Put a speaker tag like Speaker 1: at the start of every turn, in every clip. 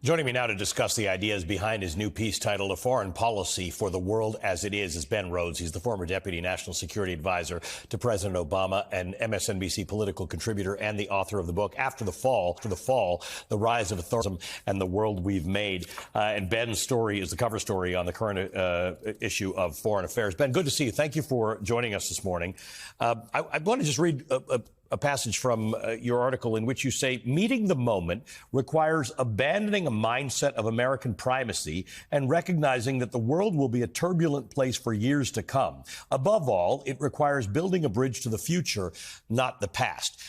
Speaker 1: Joining me now to discuss the ideas behind his new piece titled A Foreign Policy for the World as It Is Ben Rhodes. He's the former Deputy National Security Advisor to President Obama, an MSNBC political contributor, and the author of the book After the Fall, The Rise of Authoritarianism and the World We've Made. And Ben's story is the cover story on the current issue of Foreign Affairs. Ben, good to see you. Thank you for joining us this morning. I want to just read a passage from your article in which you say, meeting the moment requires abandoning a mindset of American primacy and recognizing that the world will be a turbulent place for years to come. Above all, it requires building a bridge to the future, not the past,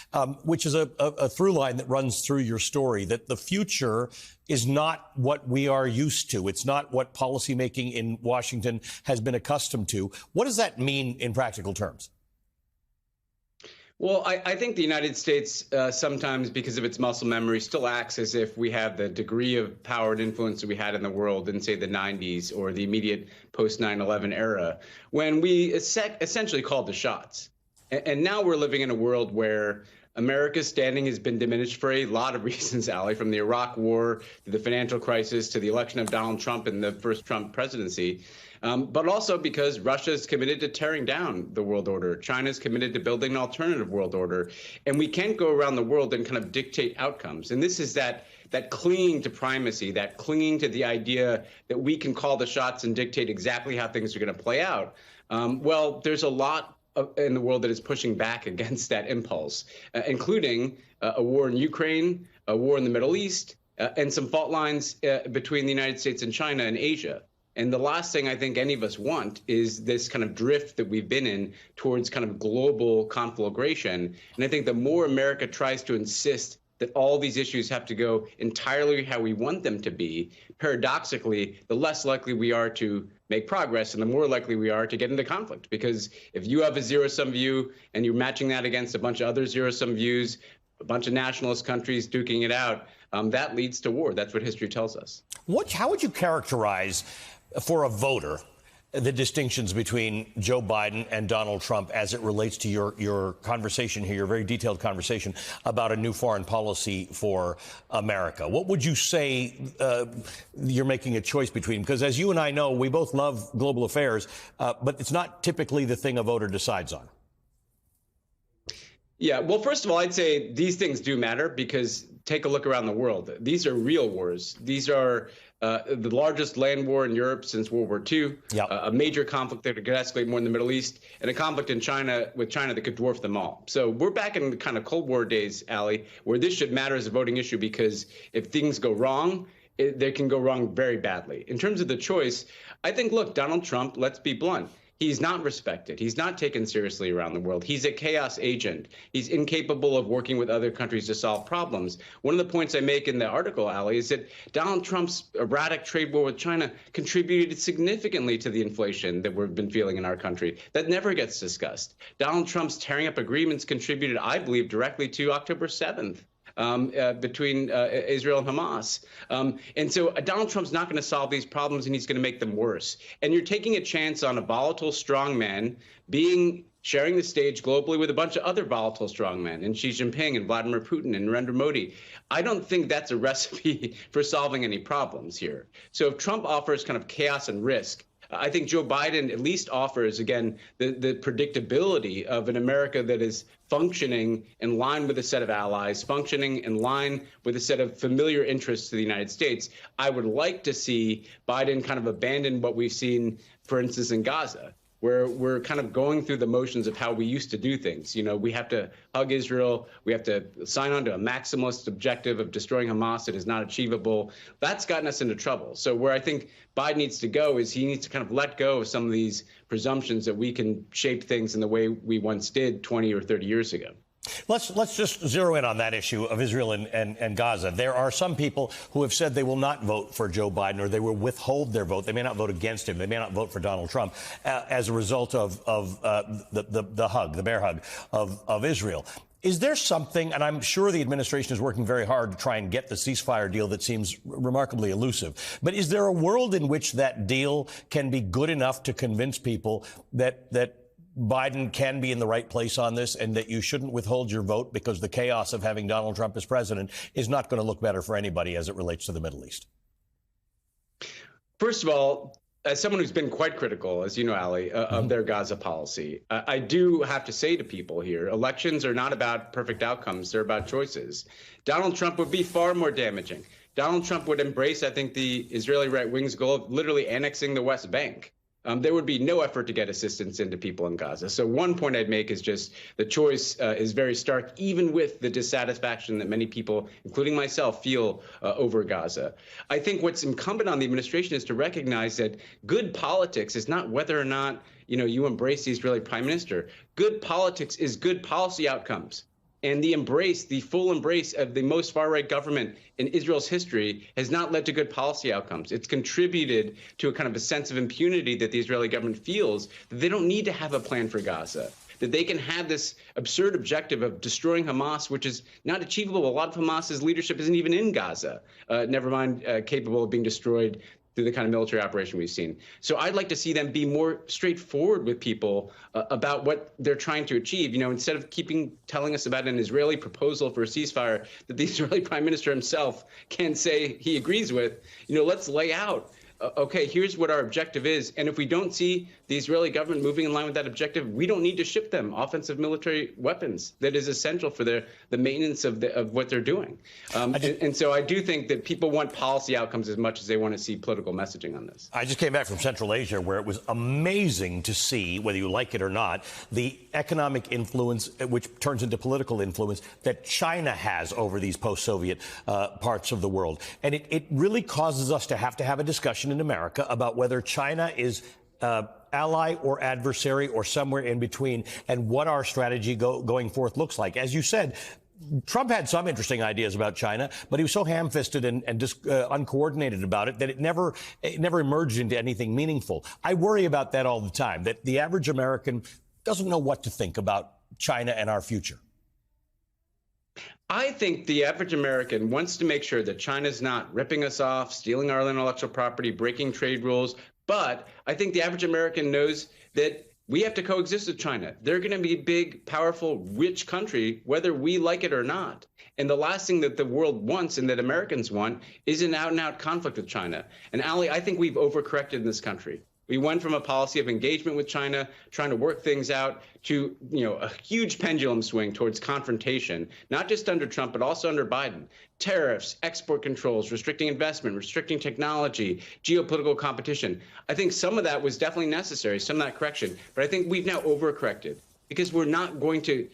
Speaker 1: which is a through line that runs through your story, that the future is not what we are used to. It's not what policymaking in Washington has been accustomed to. What does that mean in practical terms?
Speaker 2: Well, I think the United States sometimes, because of its muscle memory, still acts as if we have the degree of power and influence that we had in the world in, say, the 90s or the immediate post 9/11 era, when we essentially called the shots. And now we're living in a world where America's standing has been diminished for a lot of reasons, Ali, from the Iraq War to the financial crisis to the election of Donald Trump and the first Trump presidency. But also because Russia is committed to tearing down the world order. China is committed to building an alternative world order. And we can't go around the world and kind of dictate outcomes. And this is that clinging to primacy, that clinging to the idea that we can call the shots and dictate exactly how things are going to play out. Well, there's a lot in the world that is pushing back against that impulse, including a war in Ukraine, a war in the Middle East, and some fault lines between the United States and China and Asia. And the last thing I think any of us want is this kind of drift that we've been in towards kind of global conflagration. And I think the more America tries to insist that all these issues have to go entirely how we want them to be, paradoxically, the less likely we are to make progress and the more likely we are to get into conflict. Because if you have a zero-sum view and you're matching that against a bunch of other zero-sum views, a bunch of nationalist countries duking it out, that leads to war. That's what history tells us.
Speaker 1: How would you characterize for a voter the distinctions between Joe Biden and Donald Trump as it relates to your conversation here, your very detailed conversation about a new foreign policy for America? What would you say you're making a choice between? Because as you and I know, we both love global affairs, but it's not typically the thing a voter decides on.
Speaker 2: Yeah, well, first of all, I'd say these things do matter because take a look around the world. These are real wars. These are the largest land war in Europe since World War II,
Speaker 1: yep.
Speaker 2: A major conflict that could escalate more in the Middle East, and a conflict in China that could dwarf them all. So we're back in the kind of Cold War days, Ali, where this should matter as a voting issue because if things go wrong, they can go wrong very badly. In terms of the choice, I think, look, Donald Trump, let's be blunt. He's not respected. He's not taken seriously around the world. He's a chaos agent. He's incapable of working with other countries to solve problems. One of the points I make in the article, Ali, is that Donald Trump's erratic trade war with China contributed significantly to the inflation that we've been feeling in our country. That never gets discussed. Donald Trump's tearing up agreements contributed, I believe, directly to October 7th. Between Israel and Hamas. And so Donald Trump's not going to solve these problems, and he's going to make them worse. And you're taking a chance on a volatile strongman sharing the stage globally with a bunch of other volatile strongmen, and Xi Jinping and Vladimir Putin and Narendra Modi. I don't think that's a recipe for solving any problems here. So if Trump offers kind of chaos and risk, I think Joe Biden at least offers, again, the predictability of an America that is functioning in line with a set of allies, functioning in line with a set of familiar interests to the United States. I would like to see Biden kind of abandon what we've seen, for instance, in Gaza, where we're kind of going through the motions of how we used to do things. You know, we have to hug Israel. We have to sign on to a maximalist objective of destroying Hamas that is not achievable. That's gotten us into trouble. So where I think Biden needs to go is he needs to kind of let go of some of these presumptions that we can shape things in the way we once did 20 or 30 years ago.
Speaker 1: Let's just zero in on that issue of Israel and Gaza. There are some people who have said they will not vote for Joe Biden, or they will withhold their vote. They may not vote against him. They may not vote for Donald Trump as a result of the bear hug of Israel. Is there something, and I'm sure the administration is working very hard to try and get the ceasefire deal that seems remarkably elusive, but is there a world in which that deal can be good enough to convince people that Biden can be in the right place on this and that you shouldn't withhold your vote because the chaos of having Donald Trump as president is not going to look better for anybody as it relates to the Middle East?
Speaker 2: First of all, as someone who's been quite critical, as you know, Ali, of their Gaza policy, I do have to say to people here, elections are not about perfect outcomes. They're about choices. Donald Trump would be far more damaging. Donald Trump would embrace, I think, the Israeli right wing's goal of literally annexing the West Bank. There would be no effort to get assistance into people in Gaza. So one point I'd make is just the choice is very stark, even with the dissatisfaction that many people, including myself, feel over Gaza. I think what's incumbent on the administration is to recognize that good politics is not whether or not you embrace the Israeli prime minister. Good politics is good policy outcomes. And the full embrace of the most far-right government in Israel's history has not led to good policy outcomes. It's contributed to a kind of a sense of impunity that the Israeli government feels that they don't need to have a plan for Gaza, that they can have this absurd objective of destroying Hamas, which is not achievable. A lot of Hamas's leadership isn't even in Gaza, never mind capable of being destroyed through the kind of military operation we've seen. So I'd like to see them be more straightforward with people about what they're trying to achieve. Instead of telling us about an Israeli proposal for a ceasefire that the Israeli prime minister himself can say he agrees with, let's lay out, okay, here's what our objective is. And if we don't see the Israeli government moving in line with that objective, we don't need to ship them offensive military weapons. That is essential for the maintenance of what they're doing. And so I do think that people want policy outcomes as much as they want to see political messaging on this.
Speaker 1: I just came back from Central Asia, where it was amazing to see, whether you like it or not, the economic influence, which turns into political influence, that China has over these post-Soviet parts of the world. And it really causes us to have a discussion in America about whether China is ally or adversary or somewhere in between, and what our strategy going forth looks like. As you said, Trump had some interesting ideas about China, but he was so ham-fisted and just uncoordinated about it that it never emerged into anything meaningful. I worry about that all the time, that the average American doesn't know what to think about China and our future.
Speaker 2: I think the average American wants to make sure that China's not ripping us off, stealing our intellectual property, breaking trade rules. But I think the average American knows that we have to coexist with China. They're going to be a big, powerful, rich country, whether we like it or not. And the last thing that the world wants and that Americans want is an out-and-out conflict with China. And Ali, I think we've overcorrected in this country. We went from a policy of engagement with China, trying to work things out, to a huge pendulum swing towards confrontation, not just under Trump, but also under Biden. Tariffs, export controls, restricting investment, restricting technology, geopolitical competition. I think some of that was definitely necessary, some of that correction. But I think we've now overcorrected because we're not going to,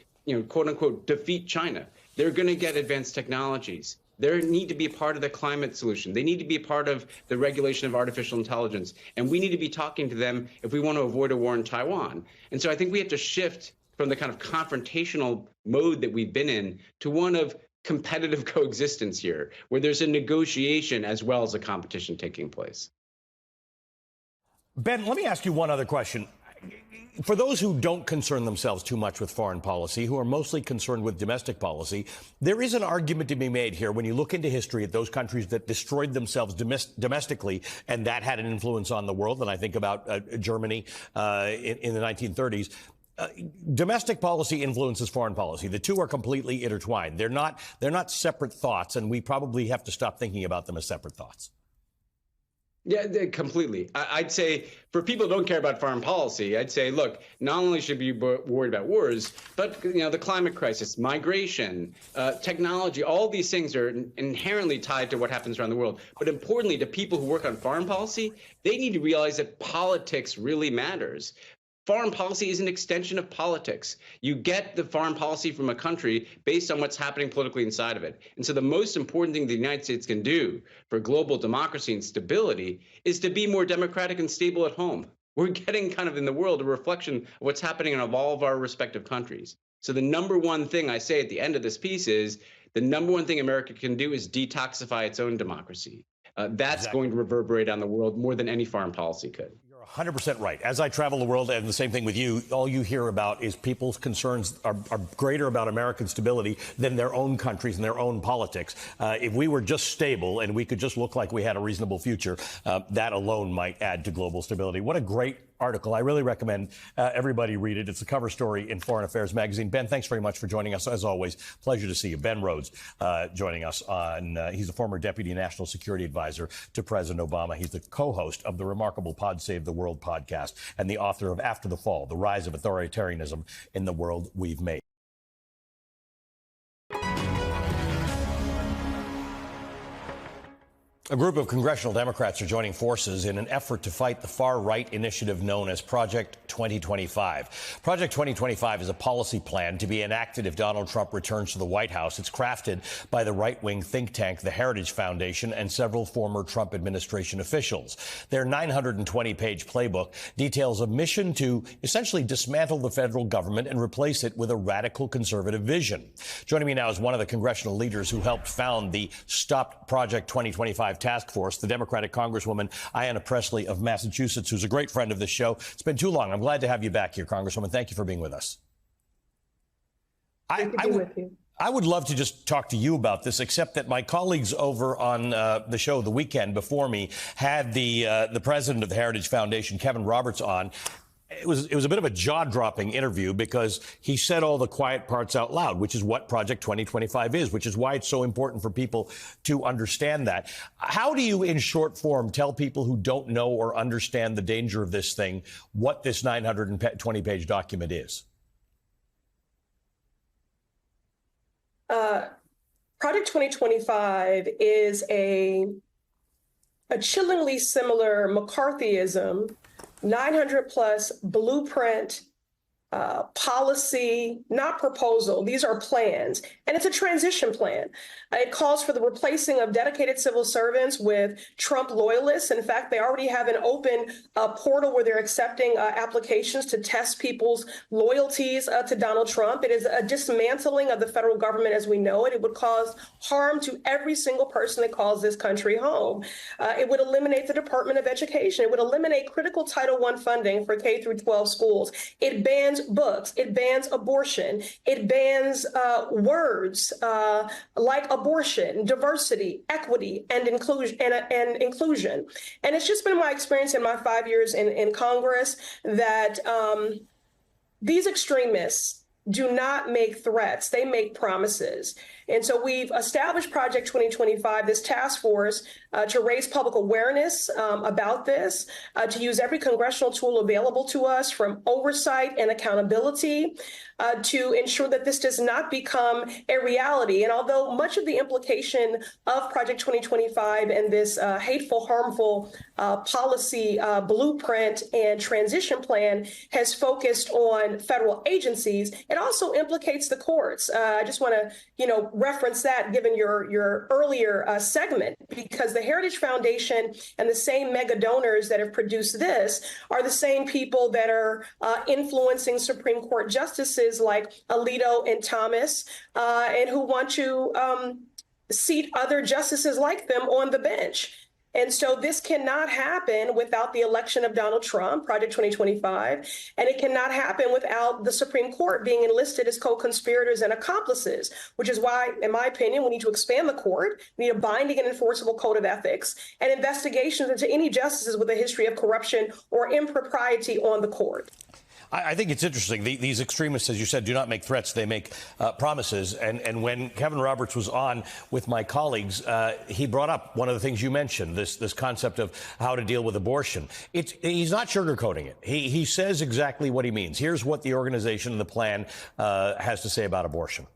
Speaker 2: quote unquote, defeat China. They're going to get advanced technologies. They need to be a part of the climate solution. They need to be a part of the regulation of artificial intelligence. And we need to be talking to them if we want to avoid a war in Taiwan. And so I think we have to shift from the kind of confrontational mode that we've been in to one of competitive coexistence here, where there's a negotiation as well as a competition taking place.
Speaker 1: Ben, let me ask you one other question. For those who don't concern themselves too much with foreign policy, who are mostly concerned with domestic policy, there is an argument to be made here when you look into history at those countries that destroyed themselves domestically, and that had an influence on the world. And I think about Germany in the 1930s. Domestic policy influences foreign policy. The two are completely intertwined. They're not separate thoughts, and we probably have to stop thinking about them as separate thoughts.
Speaker 2: Yeah, completely. I'd say for people who don't care about foreign policy, I'd say, look, not only should we be worried about wars, but the climate crisis, migration, technology, all these things are inherently tied to what happens around the world. But importantly, to people who work on foreign policy, they need to realize that politics really matters. Foreign policy is an extension of politics. You get the foreign policy from a country based on what's happening politically inside of it. And so the most important thing the United States can do for global democracy and stability is to be more democratic and stable at home. We're getting kind of in the world a reflection of what's happening in all of our respective countries. So the number one thing I say at the end of this piece is the number one thing America can do is detoxify its own democracy. That's going to reverberate on the world more than any foreign policy could.
Speaker 1: 100% right. As I travel the world, and the same thing with you, all you hear about is people's concerns are greater about American stability than their own countries and their own politics. If we were just stable and we could just look like we had a reasonable future, that alone might add to global stability. What a great article. I really recommend everybody read it. It's the cover story in Foreign Affairs magazine. Ben, thanks very much for joining us. As always, pleasure to see you. Ben Rhodes joining us on, he's a former Deputy National Security Advisor to President Obama. He's the co-host of the remarkable Pod Save the World podcast and the author of After the Fall, The Rise of Authoritarianism in the World We've Made. A group of congressional Democrats are joining forces in an effort to fight the far-right initiative known as Project 2025. Project 2025 is a policy plan to be enacted if Donald Trump returns to the White House. It's crafted by the right-wing think tank, the Heritage Foundation, and several former Trump administration officials. Their 920-page playbook details a mission to essentially dismantle the federal government and replace it with a radical conservative vision. Joining me now is one of the congressional leaders who helped found the Stop Project 2025 task force, the Democratic Congresswoman Ayanna Pressley of Massachusetts, who's a great friend of the show. It's been too long. I'm glad to have you back here, Congresswoman. Thank you for being with us. I would love to just talk to you about this, except that my colleagues over on the show the weekend before me had the president of the Heritage Foundation, Kevin Roberts, on. It was a bit of a jaw-dropping interview because he said all the quiet parts out loud, which is what Project 2025 is, which is why it's so important for people to understand that. How do you, in short form, tell people who don't know or understand the danger of this thing what this 920-page document is?
Speaker 3: Project 2025 is a chillingly similar McCarthyism 900-plus blueprint, policy, not proposal. These are plans, and it's a transition plan. It calls for the replacing of dedicated civil servants with Trump loyalists. In fact, they already have an open portal where they're accepting applications to test people's loyalties to Donald Trump. It is a dismantling of the federal government as we know it. It would cause harm to every single person that calls this country home. It would eliminate the Department of Education. It would eliminate critical Title I funding for K through 12 schools. It bans books. It bans abortion. It bans words like abortion, diversity, equity, and inclusion. And it's just been my experience in my 5 years in Congress that these extremists do not make threats. They make promises. And so we've established Project 2025, this task force, to raise public awareness about this, to use every congressional tool available to us, from oversight and accountability, to ensure that this does not become a reality. And although much of the implication of Project 2025 and this hateful, harmful policy blueprint and transition plan has focused on federal agencies, it also implicates the courts. I just want to, reference that given your earlier segment, because the Heritage Foundation and the same mega donors that have produced this are the same people that are influencing Supreme Court justices like Alito and Thomas, and who want to seat other justices like them on the bench. And so this cannot happen without the election of Donald Trump, Project 2025, and it cannot happen without the Supreme Court being enlisted as co-conspirators and accomplices, which is why, in my opinion, we need to expand the court, we need a binding and enforceable code of ethics, and investigations into any justices with a history of corruption or impropriety on the court.
Speaker 1: I think it's interesting. These extremists, as you said, do not make threats. They make promises. And when Kevin Roberts was on with my colleagues, he brought up one of the things you mentioned, this concept of how to deal with abortion. He's not sugarcoating it. He says exactly what he means. Here's what the organization and the plan has to say about abortion.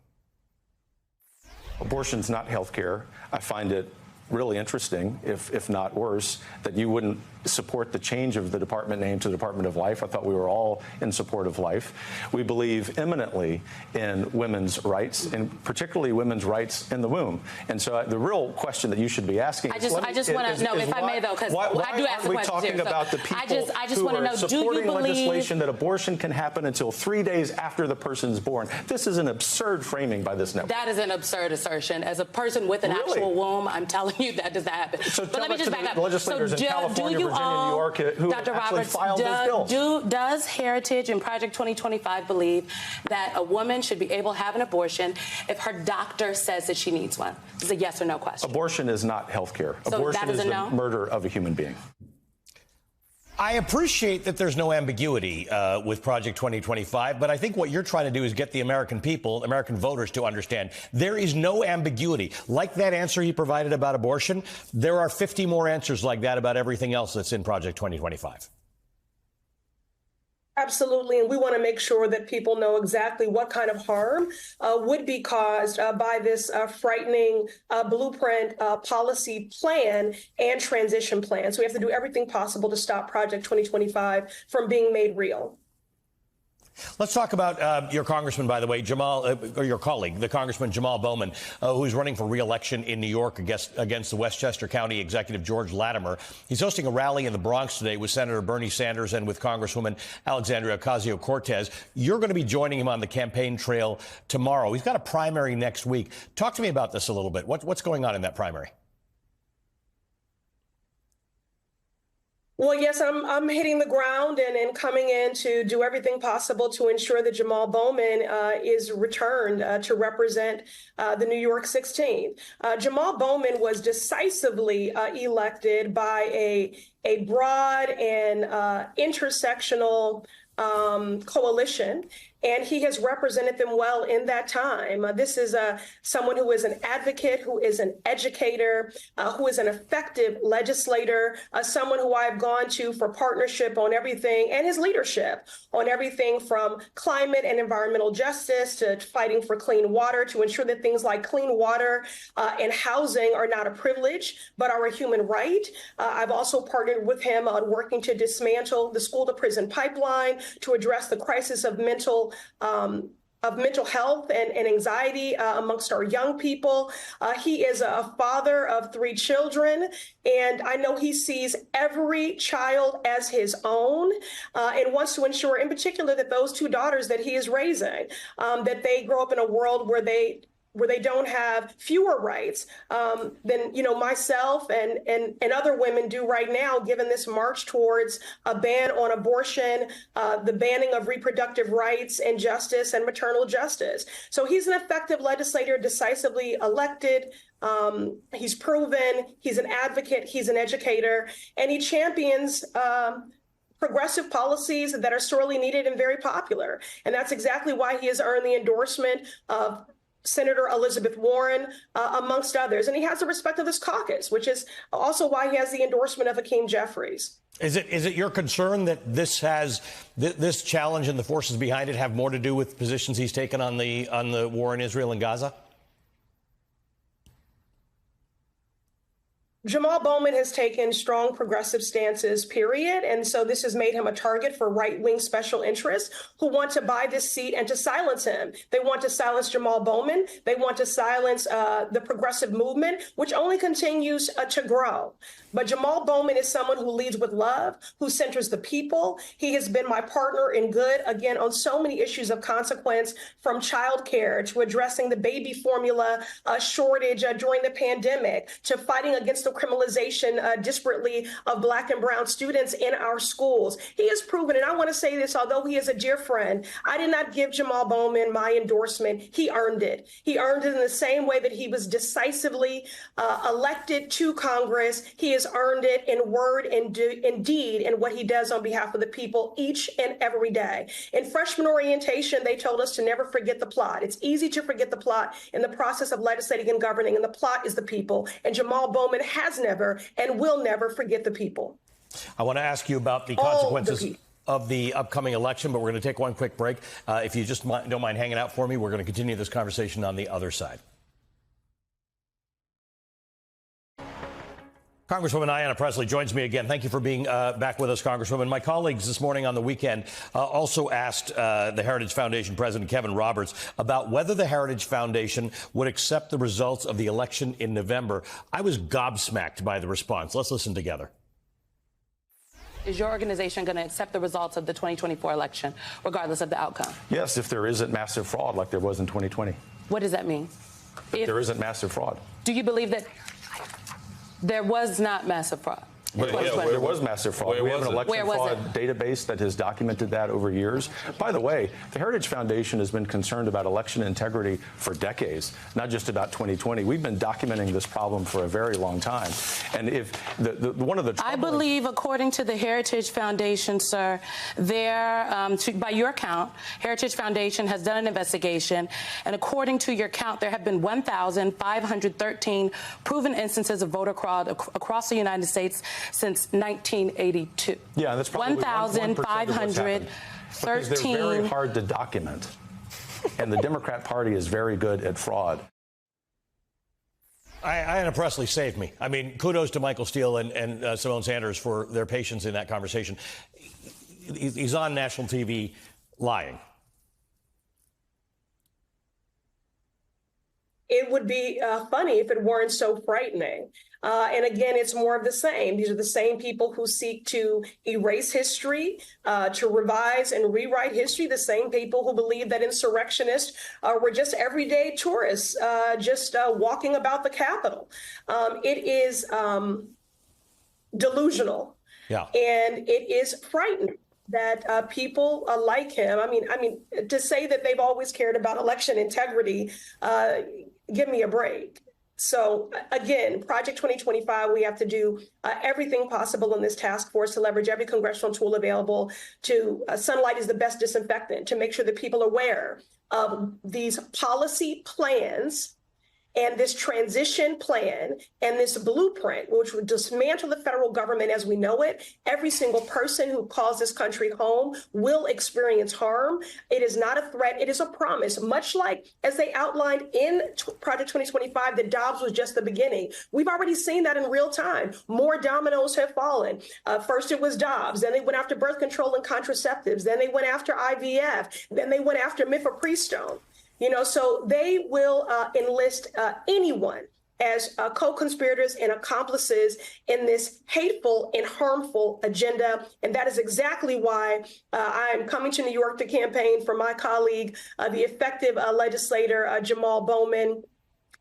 Speaker 4: Abortion's not health care. I find it really interesting, if not worse, that you wouldn't support the change of the department name to the Department of Life. I thought we were all in support of life. We believe eminently in women's rights, and particularly women's rights in the womb. And so the real question that you should be asking
Speaker 5: I just want to know, if I may, though, because I do ask the question.
Speaker 4: Why aren't we talking about the people who are supporting legislation that abortion can happen until 3 days after the person's born? This is an absurd framing by this network.
Speaker 5: That is an absurd assertion. As a person with an actual womb, I'm telling you that does not happen.
Speaker 4: So
Speaker 5: but let me just back up.
Speaker 4: Legislators in California, Virginia, New York, who
Speaker 5: Dr.
Speaker 4: actually
Speaker 5: Roberts,
Speaker 4: filed those bills.
Speaker 5: Does Heritage and Project 2025 believe that a woman should be able to have an abortion if her doctor says that she needs one? It's a yes or no question.
Speaker 4: Abortion is not health care.
Speaker 5: So
Speaker 4: abortion
Speaker 5: that is
Speaker 4: is
Speaker 5: a
Speaker 4: the
Speaker 5: no?
Speaker 4: murder of a human being.
Speaker 1: I appreciate that there's no ambiguity with Project 2025, but I think what you're trying to do is get the American people, American voters, to understand there is no ambiguity. Like that answer he provided about abortion, there are 50 more answers like that about everything else that's in Project 2025.
Speaker 3: Absolutely. And we want to make sure that people know exactly what kind of harm would be caused by this frightening blueprint policy plan and transition plan. So we have to do everything possible to stop Project 2025 from being made real.
Speaker 1: Let's talk about your congressman, by the way, or your colleague, the Congressman Jamal Bowman, who's running for re-election in New York against the Westchester County Executive George Latimer. He's hosting a rally in the Bronx today with Senator Bernie Sanders and with Congresswoman Alexandria Ocasio-Cortez. You're going to be joining him on the campaign trail tomorrow. He's got a primary next week. Talk to me about this a little bit. What's going on in that primary?
Speaker 3: Well, yes, I'm hitting the ground and coming in to do everything possible to ensure that Jamal Bowman is returned to represent the New York 16. Jamal Bowman was decisively elected by a broad and intersectional coalition, and he has represented them well in that time. This is someone who is an advocate, who is an educator, who is an effective legislator, someone who I've gone to for partnership on everything, and his leadership on everything from climate and environmental justice to fighting for clean water, to ensure that things like clean water and housing are not a privilege, but are a human right. I've also partnered with him on working to dismantle the school-to-prison pipeline, to address the crisis of mental health and anxiety amongst our young people. He is a father of 3 children, and I know he sees every child as his own and wants to ensure in particular that those 2 daughters that he is raising, that they grow up in a world where they don't have fewer rights than, myself and other women do right now, given this march towards a ban on abortion, the banning of reproductive rights and justice and maternal justice. So he's an effective legislator, decisively elected. He's proven, he's an advocate, he's an educator, and he champions progressive policies that are sorely needed and very popular. And that's exactly why he has earned the endorsement of Senator Elizabeth Warren, amongst others. And he has the respect of this caucus, which is also why he has the endorsement of Hakeem Jeffries.
Speaker 1: Is it your concern that this challenge and the forces behind it have more to do with positions he's taken on the war in Israel and Gaza?
Speaker 3: Jamal Bowman has taken strong progressive stances, period. And so this has made him a target for right-wing special interests who want to buy this seat and to silence him. They want to silence Jamal Bowman. They want to silence the progressive movement, which only continues to grow. But Jamal Bowman is someone who leads with love, who centers the people. He has been my partner in good, again, on so many issues of consequence, from childcare to addressing the baby formula shortage during the pandemic, to fighting against the criminalization disparately of Black and brown students in our schools. He has proven, and I want to say this, although he is a dear friend, I did not give Jamal Bowman my endorsement. He earned it. He earned it in the same way that he was decisively elected to Congress. He has earned it in word and deed in what he does on behalf of the people each and every day. In freshman orientation, they told us to never forget the plot. It's easy to forget the plot in the process of legislating and governing, and the plot is the people. And Jamal Bowman has never and will never forget the people.
Speaker 1: I want to ask you about the consequences of the upcoming election, but we're going to take one quick break. If you just don't mind hanging out for me, we're going to continue this conversation on the other side. Congresswoman Ayanna Pressley joins me again. Thank you for being back with us, Congresswoman. My colleagues this morning on the weekend also asked the Heritage Foundation President Kevin Roberts about whether the Heritage Foundation would accept the results of the election in November. I was gobsmacked by the response. Let's listen together.
Speaker 5: Is your organization going to accept the results of the 2024 election, regardless of the outcome?
Speaker 4: Yes, if there isn't massive fraud like there was in 2020.
Speaker 5: What does that mean?
Speaker 4: If there isn't massive fraud.
Speaker 5: Do you believe that there was not massive fraud?
Speaker 4: There was massive fraud. We have an election
Speaker 5: Where was
Speaker 4: fraud database that has documented that over years. By the way, the Heritage Foundation has been concerned about election integrity for decades, not just about 2020. We've been documenting this problem for a very long time. And if one of the
Speaker 5: I believe, according to the Heritage Foundation, sir, by your count, Heritage Foundation has done an investigation, and according to your count, there have been 1,513 proven instances of voter fraud across the United States since 1982.
Speaker 4: Yeah, that's probably
Speaker 5: 1,513.
Speaker 4: Because they're very hard to document, and the Democrat Party is very good at fraud.
Speaker 1: Ayanna Pressley saved me. I mean, kudos to Michael Steele and Simone Sanders for their patience in that conversation. He's on national TV lying.
Speaker 3: It would be funny if it weren't so frightening. And again, it's more of the same. These are the same people who seek to erase history, to revise and rewrite history, the same people who believe that insurrectionists were just everyday tourists, just walking about the Capitol. It is delusional. Yeah. And it is frightening that people like him. I mean, to say that they've always cared about election integrity, give me a break. So again, Project 2025, we have to do everything possible in this task force to leverage every congressional tool available to sunlight is the best disinfectant, to make sure that people are aware of these policy plans and this transition plan and this blueprint, which would dismantle the federal government as we know it. Every single person who calls this country home will experience harm. It is not a threat. It is a promise, much like as they outlined in Project 2025, that Dobbs was just the beginning. We've already seen that in real time. More dominoes have fallen. First it was Dobbs, then they went after birth control and contraceptives, then they went after IVF, then they went after mifepristone. You know, so they will enlist anyone as co-conspirators and accomplices in this hateful and harmful agenda. And that is exactly why I'm coming to New York to campaign for my colleague, the effective legislator, Jamal Bowman,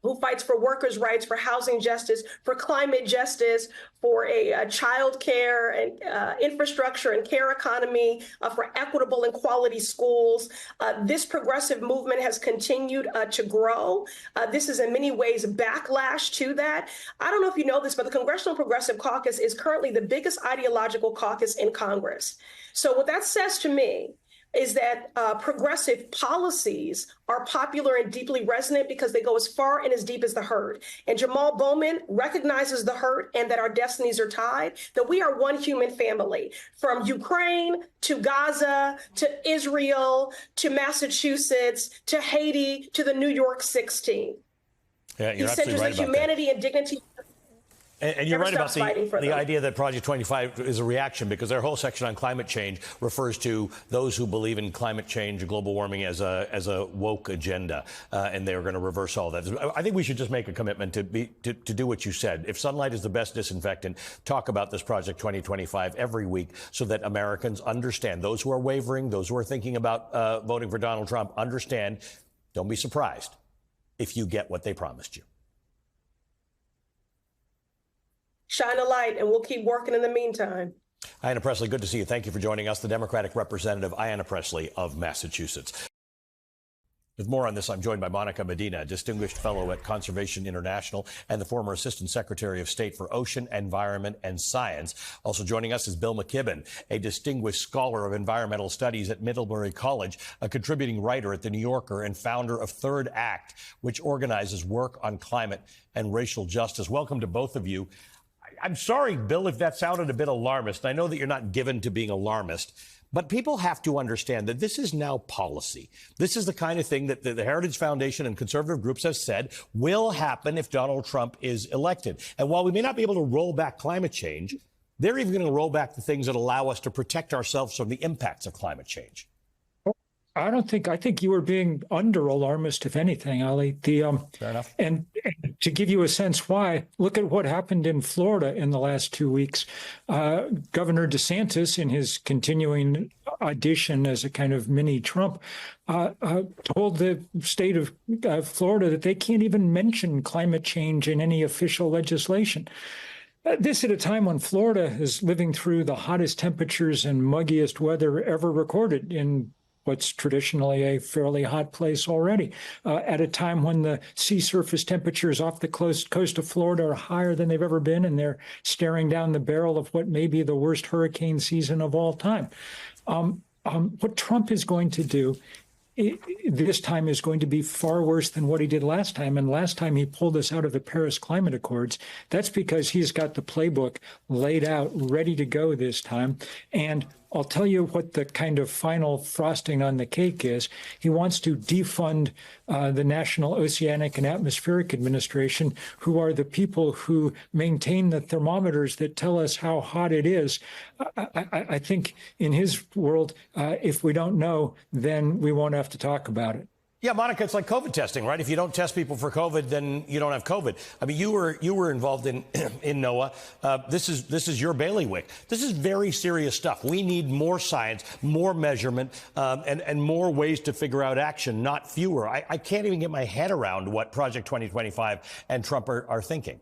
Speaker 3: who fights for workers' rights, for housing justice, for climate justice, for a child care and infrastructure and care economy, for equitable and quality schools. This progressive movement has continued to grow. This is in many ways backlash to that. I don't know if you know this, but the Congressional Progressive Caucus is currently the biggest ideological caucus in Congress. So what that says to me is that progressive policies are popular and deeply resonant because they go as far and as deep as the herd. And Jamal Bowman recognizes the herd and that our destinies are tied, that we are one human family, from Ukraine to Gaza to Israel to Massachusetts to Haiti to the New York 16.
Speaker 1: Yeah, you're
Speaker 3: he said
Speaker 1: absolutely right about
Speaker 3: humanity
Speaker 1: that.
Speaker 3: And dignity.
Speaker 1: And you're right about the idea that Project 25 is a reaction, because their whole section on climate change refers to those who believe in climate change, global warming as a woke agenda, and they are going to reverse all that. I think we should just make a commitment to do what you said. If sunlight is the best disinfectant, talk about this Project 2025 every week so that Americans understand. Those who are wavering, those who are thinking about voting for Donald Trump, understand. Don't be surprised if you get what they promised you.
Speaker 3: Shine a light, and we'll keep working in the meantime.
Speaker 1: Ayanna Pressley, good to see you. Thank you for joining us. The Democratic representative, Ayanna Pressley of Massachusetts. With more on this, I'm joined by Monica Medina, a distinguished fellow at Conservation International and the former Assistant Secretary of State for Ocean, Environment, and Science. Also joining us is Bill McKibben, a distinguished scholar of environmental studies at Middlebury College, a contributing writer at The New Yorker, and founder of Third Act, which organizes work on climate and racial justice. Welcome to both of you. I'm sorry, Bill, if that sounded a bit alarmist. I know that you're not given to being alarmist, but people have to understand that this is now policy. This is the kind of thing that the Heritage Foundation and conservative groups have said will happen if Donald Trump is elected. And while we may not be able to roll back climate change, they're even going to roll back the things that allow us to protect ourselves from the impacts of climate change.
Speaker 6: I think you were being under alarmist, if anything, Ali.
Speaker 1: Fair enough.
Speaker 6: And to give you a sense why, look at what happened in Florida in the last 2 weeks. Governor DeSantis, in his continuing audition as a kind of mini Trump, told the state of Florida that they can't even mention climate change in any official legislation. This at a time when Florida is living through the hottest temperatures and muggiest weather ever recorded in what's traditionally a fairly hot place already, at a time when the sea surface temperatures off the coast of Florida are higher than they've ever been, and they're staring down the barrel of what may be the worst hurricane season of all time. What Trump is going to do this time is going to be far worse than what he did last time. And last time he pulled us out of the Paris Climate Accords. That's because he's got the playbook laid out, ready to go this time. And I'll tell you what the kind of final frosting on the cake is. He wants to defund the National Oceanic and Atmospheric Administration, who are the people who maintain the thermometers that tell us how hot it is. I think in his world, if we don't know, then we won't have to talk about it.
Speaker 1: Yeah, Monica, it's like COVID testing, right? If you don't test people for COVID, then you don't have COVID. I mean, you were involved in NOAA. This is your bailiwick. This is very serious stuff. We need more science, more measurement, and more ways to figure out action, not fewer. I can't even get my head around what Project 2025 and Trump are thinking.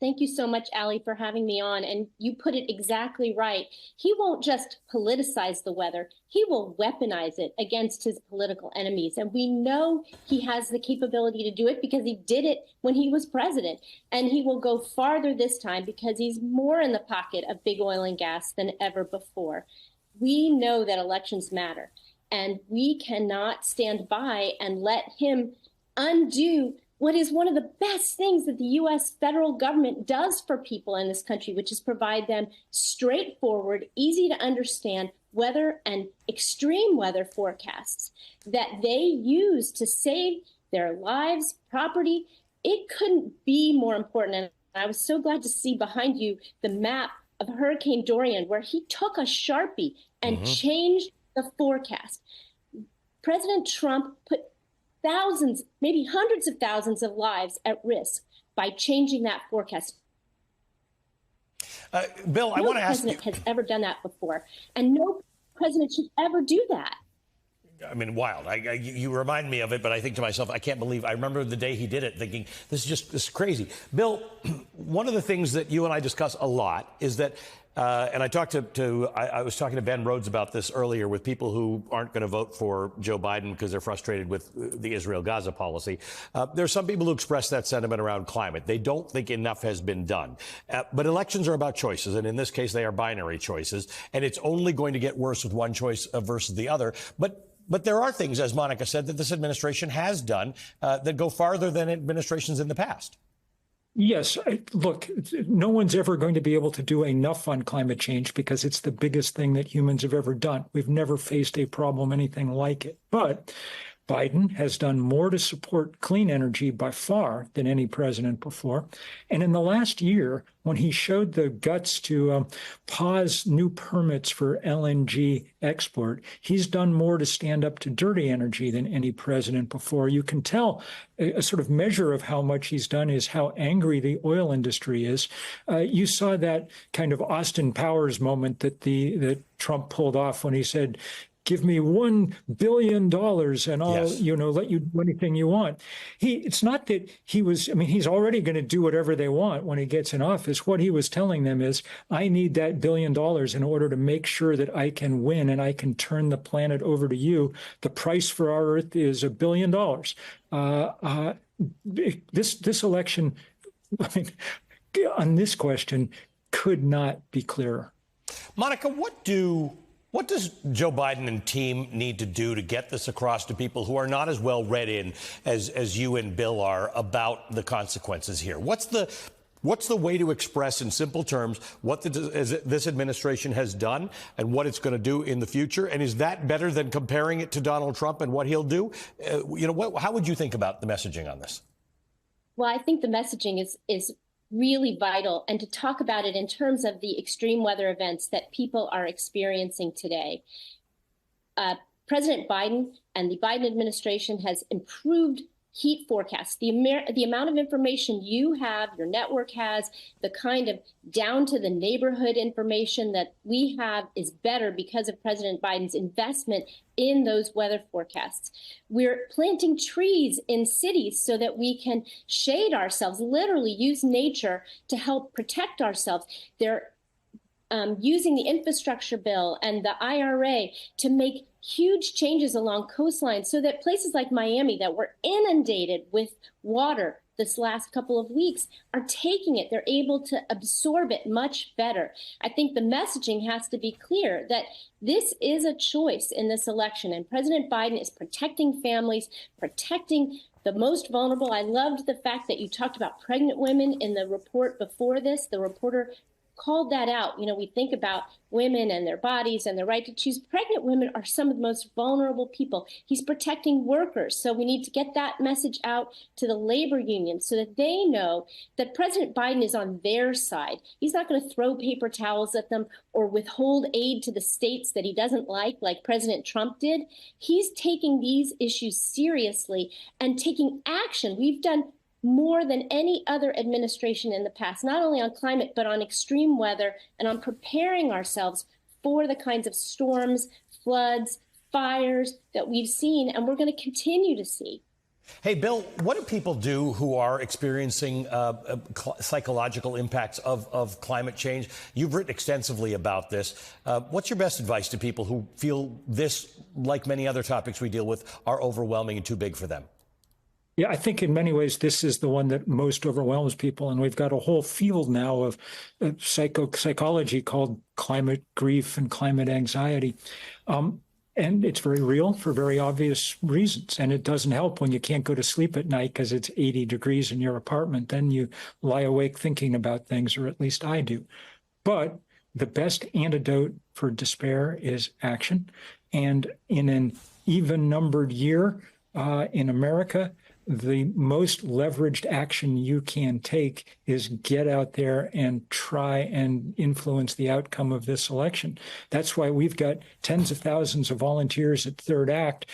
Speaker 7: Thank you so much, Ali, for having me on. And you put it exactly right. He won't just politicize the weather. He will weaponize it against his political enemies. And we know he has the capability to do it because he did it when he was president. And he will go farther this time because he's more in the pocket of big oil and gas than ever before. We know that elections matter, and we cannot stand by and let him undo what is one of the best things that the U.S. federal government does for people in this country, which is provide them straightforward, easy to understand weather and extreme weather forecasts that they use to save their lives, property. It couldn't be more important. And I was so glad to see behind you the map of Hurricane Dorian, where he took a Sharpie and changed the forecast. President Trump put thousands, maybe hundreds of thousands of lives at risk by changing that forecast.
Speaker 1: Bill, I want to ask you.
Speaker 7: No president has ever done that before, and no president should ever do that.
Speaker 1: I mean, wild. You remind me of it, but I think to myself, I can't believe. I remember the day he did it, thinking this is crazy. Bill, one of the things that you and I discuss a lot is that. And I talked I was talking to Ben Rhodes about this earlier with people who aren't going to vote for Joe Biden because they're frustrated with the Israel-Gaza policy. There are some people who express that sentiment around climate. They don't think enough has been done. But elections are about choices. And in this case, they are binary choices. And it's only going to get worse with one choice versus the other. But there are things, as Monica said, that this administration has done that go farther than administrations in the past.
Speaker 6: Yes. Look, no one's ever going to be able to do enough on climate change because it's the biggest thing that humans have ever done. We've never faced a problem anything like it. But Biden has done more to support clean energy by far than any president before. And in the last year, when he showed the guts to pause new permits for LNG export, he's done more to stand up to dirty energy than any president before. You can tell a sort of measure of how much he's done is how angry the oil industry is. You saw that kind of Austin Powers moment that Trump pulled off when he said, "Give me $1 billion and I'll, let you do anything you want." It's not that he's already going to do whatever they want when he gets in office. What he was telling them is, I need that $1 billion in order to make sure that I can win and I can turn the planet over to you. The price for our Earth is $1 billion. This election, on this question, could not be clearer.
Speaker 1: Monica, what does Joe Biden and team need to do to get this across to people who are not as well read in as you and Bill are about the consequences here? What's the way to express in simple terms what this administration has done and what it's going to do in the future? And is that better than comparing it to Donald Trump and what he'll do? How would you think about the messaging on this?
Speaker 7: Well, I think the messaging is really vital, and to talk about it in terms of the extreme weather events that people are experiencing today. President Biden and the Biden administration has improved heat forecasts, the amount of information you have, your network has, the kind of down to the neighborhood information that we have is better because of President Biden's investment in those weather forecasts. We're planting trees in cities so that we can shade ourselves, literally use nature to help protect ourselves. They're using the infrastructure bill and the IRA to make huge changes along coastlines so that places like Miami that were inundated with water this last couple of weeks are taking it. They're able to absorb it much better. I think the messaging has to be clear that this is a choice in this election, and President Biden is protecting families, protecting the most vulnerable. I loved the fact that you talked about pregnant women in the report before this. The reporter called that out. You know, we think about women and their bodies and their right to choose. Pregnant women are some of the most vulnerable people. He's protecting workers. So we need to get that message out to the labor unions so that they know that President Biden is on their side. He's not going to throw paper towels at them or withhold aid to the states that he doesn't like President Trump did. He's taking these issues seriously and taking action. We've done more than any other administration in the past, not only on climate, but on extreme weather and on preparing ourselves for the kinds of storms, floods, fires that we've seen and we're going to continue to see.
Speaker 1: Hey, Bill, what do people do who are experiencing psychological impacts of climate change? You've written extensively about this. What's your best advice to people who feel this, like many other topics we deal with, are overwhelming and too big for them?
Speaker 6: Yeah, I think in many ways this is the one that most overwhelms people. And we've got a whole field now of psychology called climate grief and climate anxiety. And it's very real for very obvious reasons. And it doesn't help when you can't go to sleep at night because it's 80 degrees in your apartment. Then you lie awake thinking about things, or at least I do. But the best antidote for despair is action. And in an even-numbered year in America, the most leveraged action you can take is get out there and try and influence the outcome of this election. That's why we've got tens of thousands of volunteers at Third Act,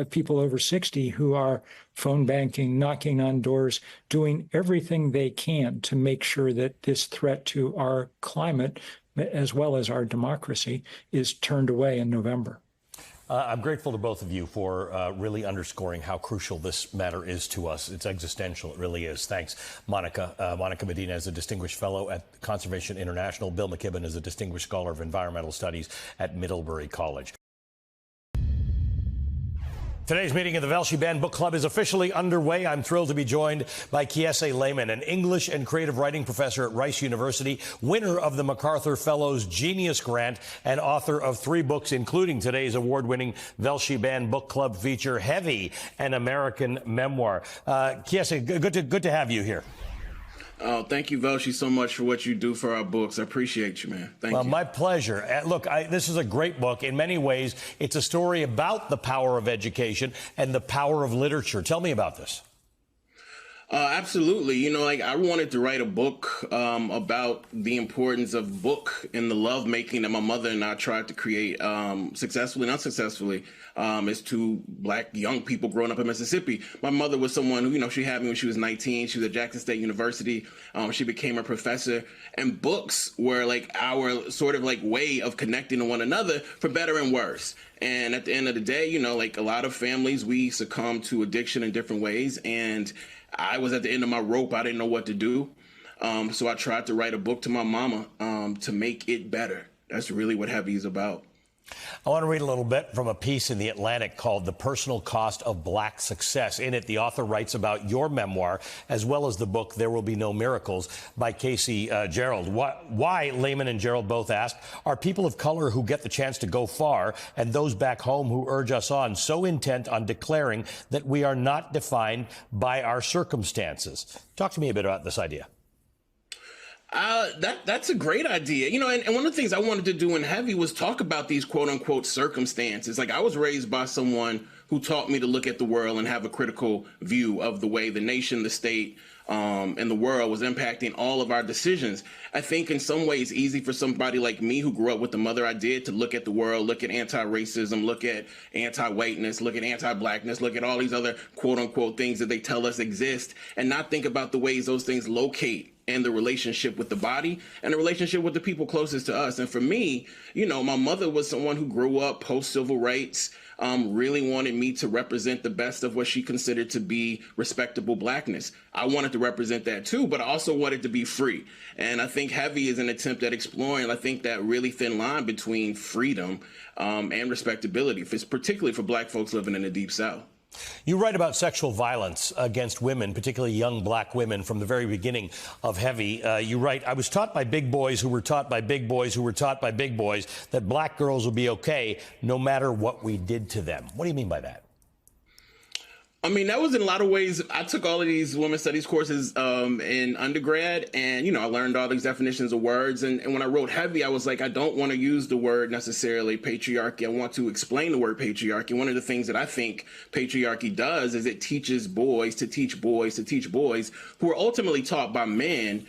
Speaker 6: people over 60 who are phone banking, knocking on doors, doing everything they can to make sure that this threat to our climate, as well as our democracy, is turned away in November.
Speaker 1: I'm grateful to both of you for really underscoring how crucial this matter is to us. It's existential. It really is. Thanks, Monica. Monica Medina is a distinguished fellow at Conservation International. Bill McKibben is a distinguished scholar of environmental studies at Middlebury College. Today's meeting of the Velshi Band Book Club is officially underway. I'm thrilled to be joined by Kiese Laymon, an English and creative writing professor at Rice University, winner of the MacArthur Fellows Genius Grant, and author of 3 books, including today's award-winning Velshi Band Book Club feature, Heavy, an American Memoir. Kiese, good to have you here.
Speaker 8: Oh, thank you, Velshi, so much for what you do for our books. I appreciate you, man. Thank you.
Speaker 1: Well, my pleasure. Look, this is a great book. In many ways, it's a story about the power of education and the power of literature. Tell me about this.
Speaker 8: Absolutely. You know, like I wanted to write a book about the importance of book and the love making that my mother and I tried to create successfully and unsuccessfully as 2 Black young people growing up in Mississippi. My mother was someone who, you know, she had me when she was 19. She was at Jackson State University. She became a professor, and books were like our sort of like way of connecting to one another for better and worse. And at the end of the day, you know, like a lot of families, we succumb to addiction in different ways. And I was at the end of my rope. I didn't know what to do. So I tried to write a book to my mama to make it better. That's really what Heavy is about.
Speaker 1: I want to read a little bit from a piece in The Atlantic called The Personal Cost of Black Success. In it, the author writes about your memoir, as well as the book There Will Be No Miracles by Casey Gerald. Why, Laymon and Gerald both ask, are people of color who get the chance to go far and those back home who urge us on so intent on declaring that we are not defined by our circumstances? Talk to me a bit about this idea.
Speaker 8: That's a great idea. You know, and one of the things I wanted to do in Heavy was talk about these quote unquote circumstances. Like I was raised by someone who who taught me to look at the world and have a critical view of the way the nation, the state, and the world was impacting all of our decisions. I think in some ways easy for somebody like me who grew up with the mother I did to look at the world, look at anti-racism, look at anti-whiteness, look at anti-blackness, look at all these other quote unquote things that they tell us exist, and not think about the ways those things locate in the relationship with the body and the relationship with the people closest to us. And for me, you know, my mother was someone who grew up post-civil rights, really wanted me to represent the best of what she considered to be respectable blackness. I wanted to represent that too, but I also wanted to be free. And I think Heavy is an attempt at exploring, I think, that really thin line between freedom and respectability, particularly for black folks living in the Deep South.
Speaker 1: You write about sexual violence against women, particularly young black women, from the very beginning of Heavy. You write, I was taught by big boys who were taught by big boys who were taught by big boys that black girls will be okay no matter what we did to them. What do you mean by that?
Speaker 8: I mean, that was in a lot of ways. I took all of these women's studies courses in undergrad, and, you know, I learned all these definitions of words. And when I wrote Heavy, I was like, I don't want to use the word necessarily patriarchy. I want to explain the word patriarchy. One of the things that I think patriarchy does is it teaches boys to teach boys to teach boys who are ultimately taught by men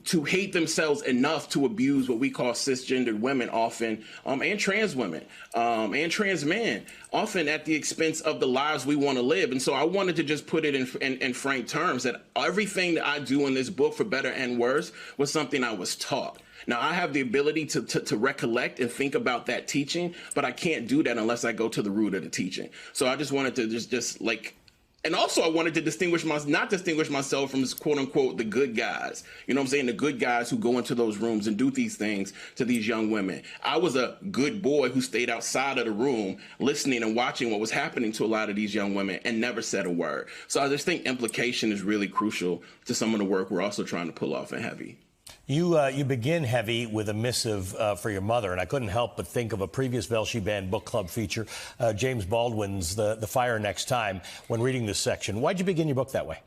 Speaker 8: to hate themselves enough to abuse what we call cisgendered women often, and trans women, and trans men, often at the expense of the lives we want to live. And so I wanted to just put it in frank terms that everything that I do in this book, for better and worse, was something I was taught. Now, I have the ability to recollect and think about that teaching, but I can't do that unless I go to the root of the teaching. So I just wanted to just like, and also I wanted to not distinguish myself from, quote unquote, the good guys. You know what I'm saying? The good guys who go into those rooms and do these things to these young women. I was a good boy who stayed outside of the room listening and watching what was happening to a lot of these young women and never said a word. So I just think implication is really crucial to some of the work we're also trying to pull off in Heavy.
Speaker 1: You begin Heavy with a missive for your mother, and I couldn't help but think of a previous Velshi Band book club feature, James Baldwin's The Fire Next Time, when reading this section. Why'd you begin your book that way?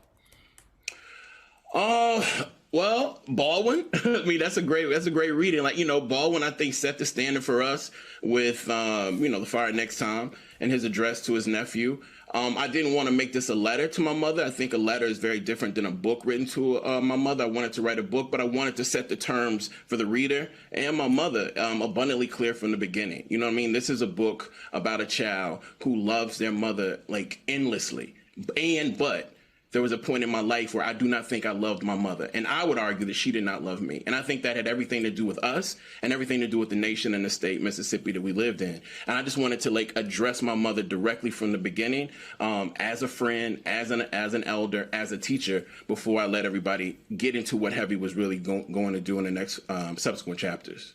Speaker 8: Well, Baldwin, I mean, that's a great reading. Like, you know, Baldwin, I think, set the standard for us with, you know, The Fire Next Time and his address to his nephew. I didn't want to make this a letter to my mother. I think a letter is very different than a book written to my mother. I wanted to write a book, but I wanted to set the terms for the reader and my mother abundantly clear from the beginning. You know what I mean? This is a book about a child who loves their mother, like, endlessly. But there was a point in my life where I do not think I loved my mother. And I would argue that she did not love me. And I think that had everything to do with us and everything to do with the nation and the state, Mississippi, that we lived in. And I just wanted to, like, address my mother directly from the beginning, as a friend, as an elder, as a teacher, before I let everybody get into what Heavy was really going to do in the next subsequent chapters.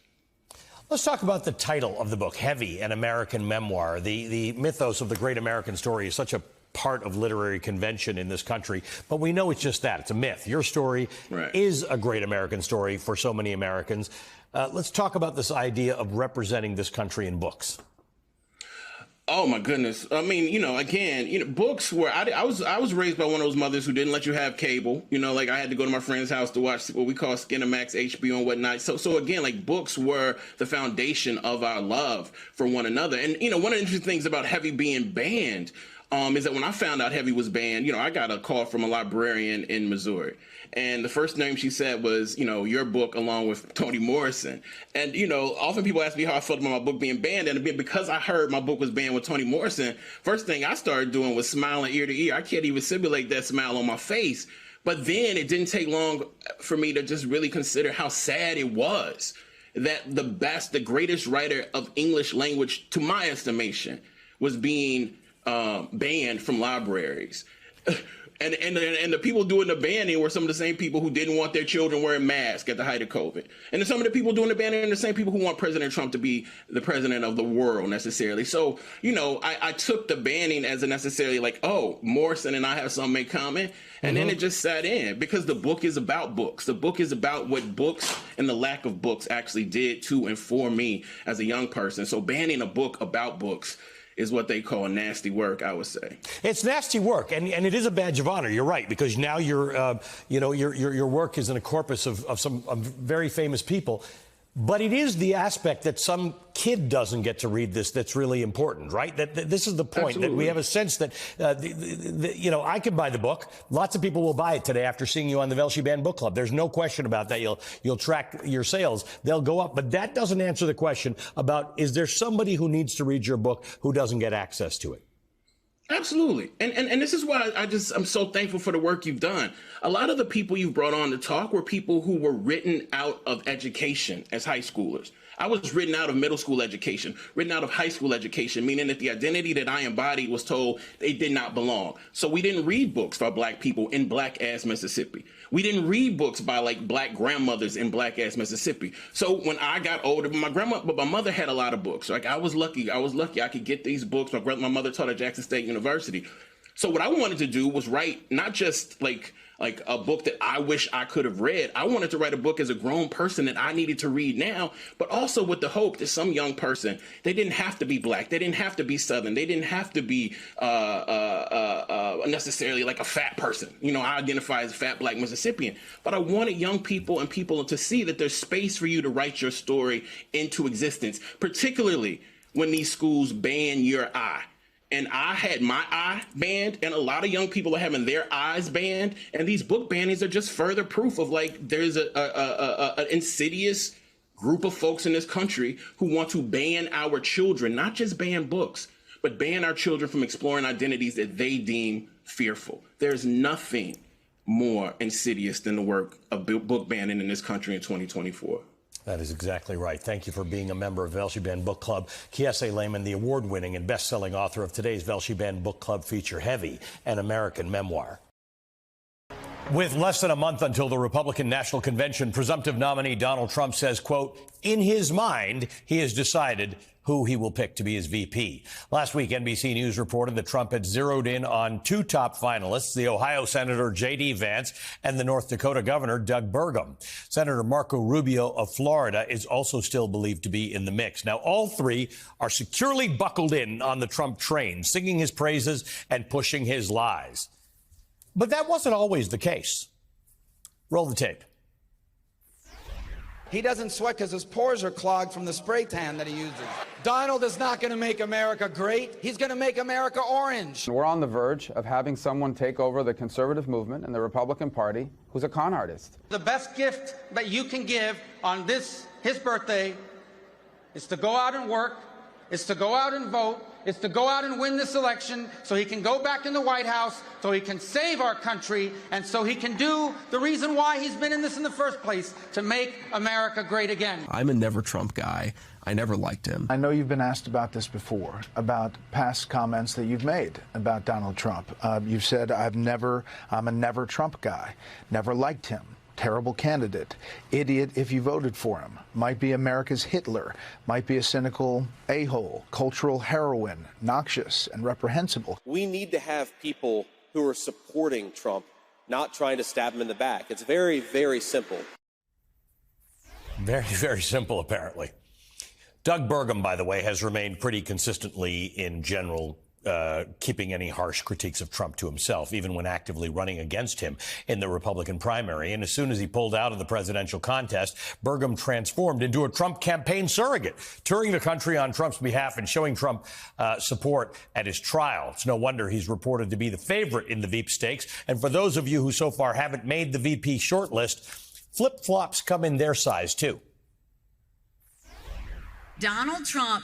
Speaker 1: Let's talk about the title of the book, Heavy, an American Memoir. The mythos of the great American story is such a part of literary convention in this country, but we know it's just that. It's a myth. Your story is a great American story for so many Americans. Let's talk about this idea of representing this country in books.
Speaker 8: Oh my goodness! I mean, you know, again, you know, books were. I was raised by one of those mothers who didn't let you have cable. You know, like I had to go to my friend's house to watch what we call Skinamax, HBO, and whatnot. So again, like books were the foundation of our love for one another. And you know, one of the interesting things about Heavy being banned is that when I found out Heavy was banned, you know, I got a call from a librarian in Missouri. And the first name she said was, you know, your book along with Toni Morrison. And, you know, often people ask me how I felt about my book being banned. And because I heard my book was banned with Toni Morrison, first thing I started doing was smiling ear to ear. I can't even simulate that smile on my face. But then it didn't take long for me to just really consider how sad it was that the greatest writer of English language, to my estimation, was being banned from libraries. And the people doing the banning were some of the same people who didn't want their children wearing masks at the height of COVID. And some of the people doing the banning are the same people who want President Trump to be the president of the world necessarily. So, you know, I took the banning as a necessarily like, oh, Morrison and I have something in common. And then it just sat in because the book is about books. The book is about what books and the lack of books actually did to and for me as a young person. So banning a book about books is what they call nasty work, I would say. It's
Speaker 1: nasty work, and it is a badge of honor. You're right, because now your work is in a corpus of some very famous people. But it is the aspect that some kid doesn't get to read this that's really important, right? That this is the point.
Speaker 8: Absolutely.
Speaker 1: That we have a sense that, I could buy the book. Lots of people will buy it today after seeing you on the Velshi Band Book Club. There's no question about that. You'll track your sales. They'll go up. But that doesn't answer the question about, is there somebody who needs to read your book who doesn't get access to it?
Speaker 8: Absolutely. And this is why I'm so thankful for the work you've done. A lot of the people you've brought on to talk were people who were written out of education as high schoolers. I was written out of middle school education, written out of high school education, meaning that the identity that I embodied was told they did not belong. So we didn't read books by black people in black ass Mississippi. We didn't read books by like black grandmothers in black ass Mississippi. So when I got older, my mother had a lot of books. Like I was lucky I could get these books. My mother taught at Jackson State University. So what I wanted to do was write not just like a book that I wish I could have read. I wanted to write a book as a grown person that I needed to read now, but also with the hope that some young person, they didn't have to be black, they didn't have to be Southern, they didn't have to be necessarily like a fat person. You know, I identify as a fat black Mississippian, but I wanted young people and people to see that there's space for you to write your story into existence, particularly when these schools ban your eye. And I had my eye banned, and a lot of young people are having their eyes banned. And these book bannings are just further proof of like there's an insidious group of folks in this country who want to ban our children, not just ban books, but ban our children from exploring identities that they deem fearful. There's nothing more insidious than the work of book banning in this country in 2024.
Speaker 1: That is exactly right. Thank you for being a member of Velshi Band Book Club. Kiese Laymon, the award-winning and best-selling author of today's Velshi Band Book Club feature, Heavy, an American Memoir. With less than a month until the Republican National Convention, presumptive nominee Donald Trump says, quote, in his mind, he has decided who he will pick to be his VP. Last week, NBC News reported that Trump had zeroed in on two top finalists, the Ohio Senator J.D. Vance and the North Dakota Governor Doug Burgum. Senator Marco Rubio of Florida is also still believed to be in the mix. Now, all three are securely buckled in on the Trump train, singing his praises and pushing his lies. But that wasn't always the case. Roll the tape.
Speaker 9: He doesn't sweat because his pores are clogged from the spray tan that he uses. Donald is not going to make America great. He's going to make America orange.
Speaker 10: We're on the verge of having someone take over the conservative movement and the Republican Party who's a con artist.
Speaker 9: The best gift that you can give on his birthday is to go out and work, is to go out and vote, is to go out and win this election so he can go back in the White House, so he can save our country, and so he can do the reason why he's been in this in the first place, to make America great again.
Speaker 11: I'm a never Trump guy. I never liked him.
Speaker 12: I know you've been asked about this before, about past comments that you've made about Donald Trump. You've said, I'm a never Trump guy, never liked him. Terrible candidate, idiot if you voted for him, might be America's Hitler, might be a cynical a-hole, cultural heroine, noxious and reprehensible.
Speaker 13: We need to have people who are supporting Trump, not trying to stab him in the back. It's very, very simple.
Speaker 1: Very, very simple, apparently. Doug Burgum, by the way, has remained pretty consistently in general keeping any harsh critiques of Trump to himself, even when actively running against him in the Republican primary. And as soon as he pulled out of the presidential contest, Burgum transformed into a Trump campaign surrogate, touring the country on Trump's behalf and showing Trump support at his trial. It's no wonder he's reported to be the favorite in the Veep stakes. And for those of you who so far haven't made the VP shortlist, flip-flops come in their size, too.
Speaker 14: Donald Trump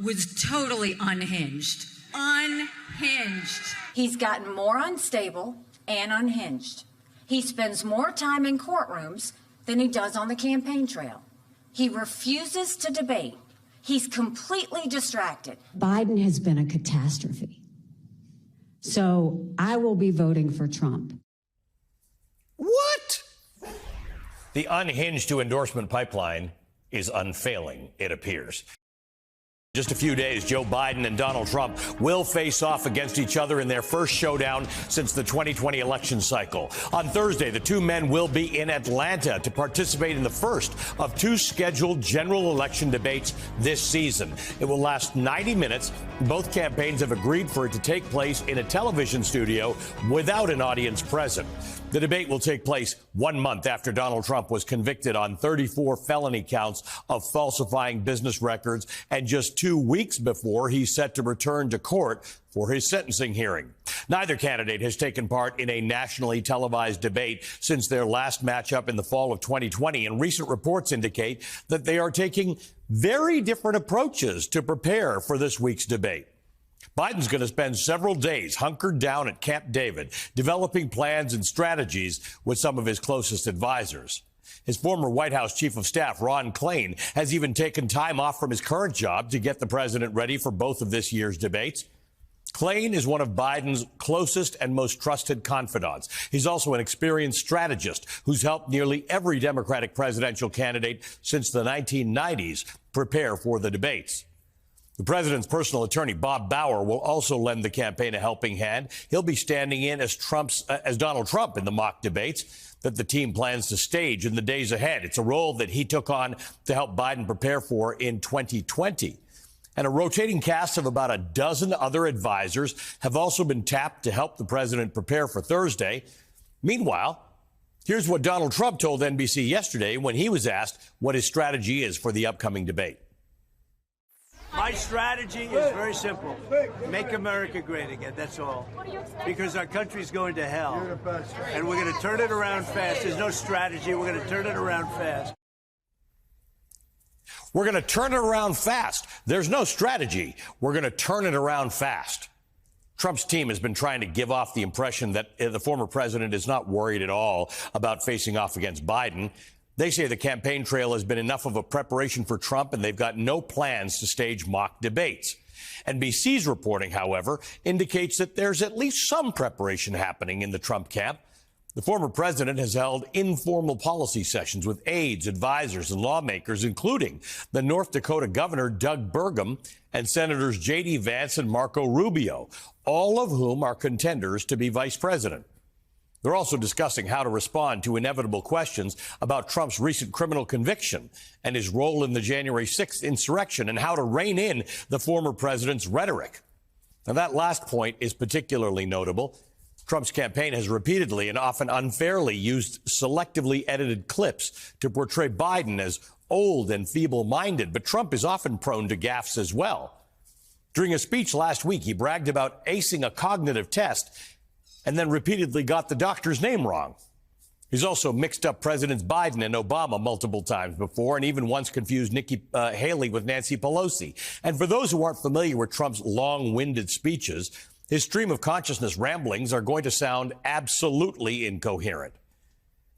Speaker 14: was totally unhinged.
Speaker 15: He's gotten more unstable and unhinged. He spends more time in courtrooms than he does on the campaign trail. He refuses to debate. He's completely distracted.
Speaker 16: Biden has been a catastrophe. So I will be voting for Trump.
Speaker 1: What? The unhinged to endorsement pipeline is unfailing, it appears. Just a few days, Joe Biden and Donald Trump will face off against each other in their first showdown since the 2020 election cycle. On Thursday, the two men will be in Atlanta to participate in the first of two scheduled general election debates this season. It will last 90 minutes. Both campaigns have agreed for it to take place in a television studio without an audience present. The debate will take place 1 month after Donald Trump was convicted on 34 felony counts of falsifying business records, and just 2 weeks before he's set to return to court for his sentencing hearing. Neither candidate has taken part in a nationally televised debate since their last matchup in the fall of 2020, and recent reports indicate that they are taking very different approaches to prepare for this week's debate. Biden's going to spend several days hunkered down at Camp David, developing plans and strategies with some of his closest advisors. His former White House chief of staff, Ron Klain, has even taken time off from his current job to get the president ready for both of this year's debates. Klain is one of Biden's closest and most trusted confidants. He's also an experienced strategist who's helped nearly every Democratic presidential candidate since the 1990s prepare for the debates. The president's personal attorney, Bob Bauer, will also lend the campaign a helping hand. He'll be standing in as Donald Trump in the mock debates that the team plans to stage in the days ahead. It's a role that he took on to help Biden prepare for in 2020. And a rotating cast of about a dozen other advisors have also been tapped to help the president prepare for Thursday. Meanwhile, here's what Donald Trump told NBC yesterday when he was asked what his strategy is for the upcoming debate.
Speaker 17: My strategy is very simple. Make America great again, that's all. Because our country's going to hell. And we're going to turn it around fast. There's no strategy. We're going to turn it around fast.
Speaker 1: We're going to turn it around fast. There's no strategy. We're going to turn it around fast. Trump's team has been trying to give off the impression that the former president is not worried at all about facing off against Biden. They say the campaign trail has been enough of a preparation for Trump, and they've got no plans to stage mock debates. NBC's reporting, however, indicates that there's at least some preparation happening in the Trump camp. The former president has held informal policy sessions with aides, advisors, and lawmakers, including the North Dakota governor, Doug Burgum, and Senators J.D. Vance and Marco Rubio, all of whom are contenders to be vice president. They're also discussing how to respond to inevitable questions about Trump's recent criminal conviction and his role in the January 6th insurrection, and how to rein in the former president's rhetoric. Now, that last point is particularly notable. Trump's campaign has repeatedly and often unfairly used selectively edited clips to portray Biden as old and feeble-minded, but Trump is often prone to gaffes as well. During a speech last week, he bragged about acing a cognitive test and then repeatedly got the doctor's name wrong. He's also mixed up Presidents Biden and Obama multiple times before, and even once confused Nikki Haley with Nancy Pelosi. And for those who aren't familiar with Trump's long-winded speeches, his stream of consciousness ramblings are going to sound absolutely incoherent.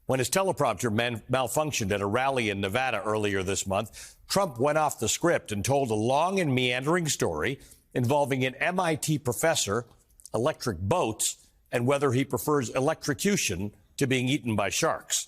Speaker 1: When his teleprompter malfunctioned at a rally in Nevada earlier this month, Trump went off the script and told a long and meandering story involving an MIT professor, electric boats, and whether he prefers electrocution to being eaten by sharks.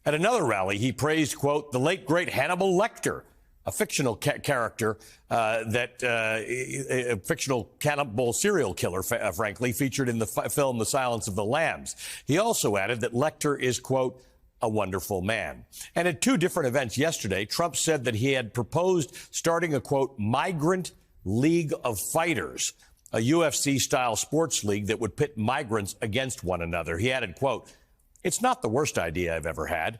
Speaker 1: At another rally, he praised, quote, the late, great Hannibal Lecter, a fictional character a fictional cannibal serial killer, frankly, featured in the film The Silence of the Lambs. He also added that Lecter is, quote, a wonderful man. And at two different events yesterday, Trump said that he had proposed starting a, quote, migrant league of fighters, a UFC-style sports league that would pit migrants against one another. He added, quote, it's not the worst idea I've ever had.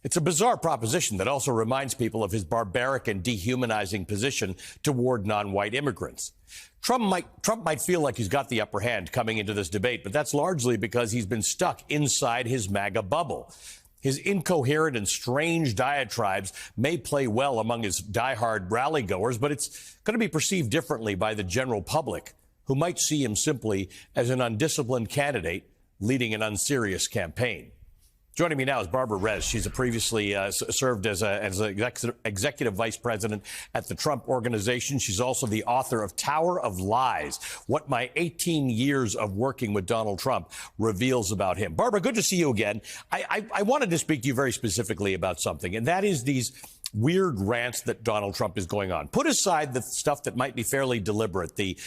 Speaker 1: It's a bizarre proposition that also reminds people of his barbaric and dehumanizing position toward non-white immigrants. Trump might feel like he's got the upper hand coming into this debate, but that's largely because he's been stuck inside his MAGA bubble. His incoherent and strange diatribes may play well among his diehard rally-goers, but it's going to be perceived differently by the general public, who might see him simply as an undisciplined candidate leading an unserious campaign. Joining me now is Barbara Rez. She's previously served as an executive vice president at the Trump Organization. She's also the author of Tower of Lies, What My 18 Years of Working with Donald Trump Reveals About Him. Barbara, good to see you again. I wanted to speak to you very specifically about something, and that is these weird rants that Donald Trump is going on. Put aside the stuff that might be fairly deliberate, the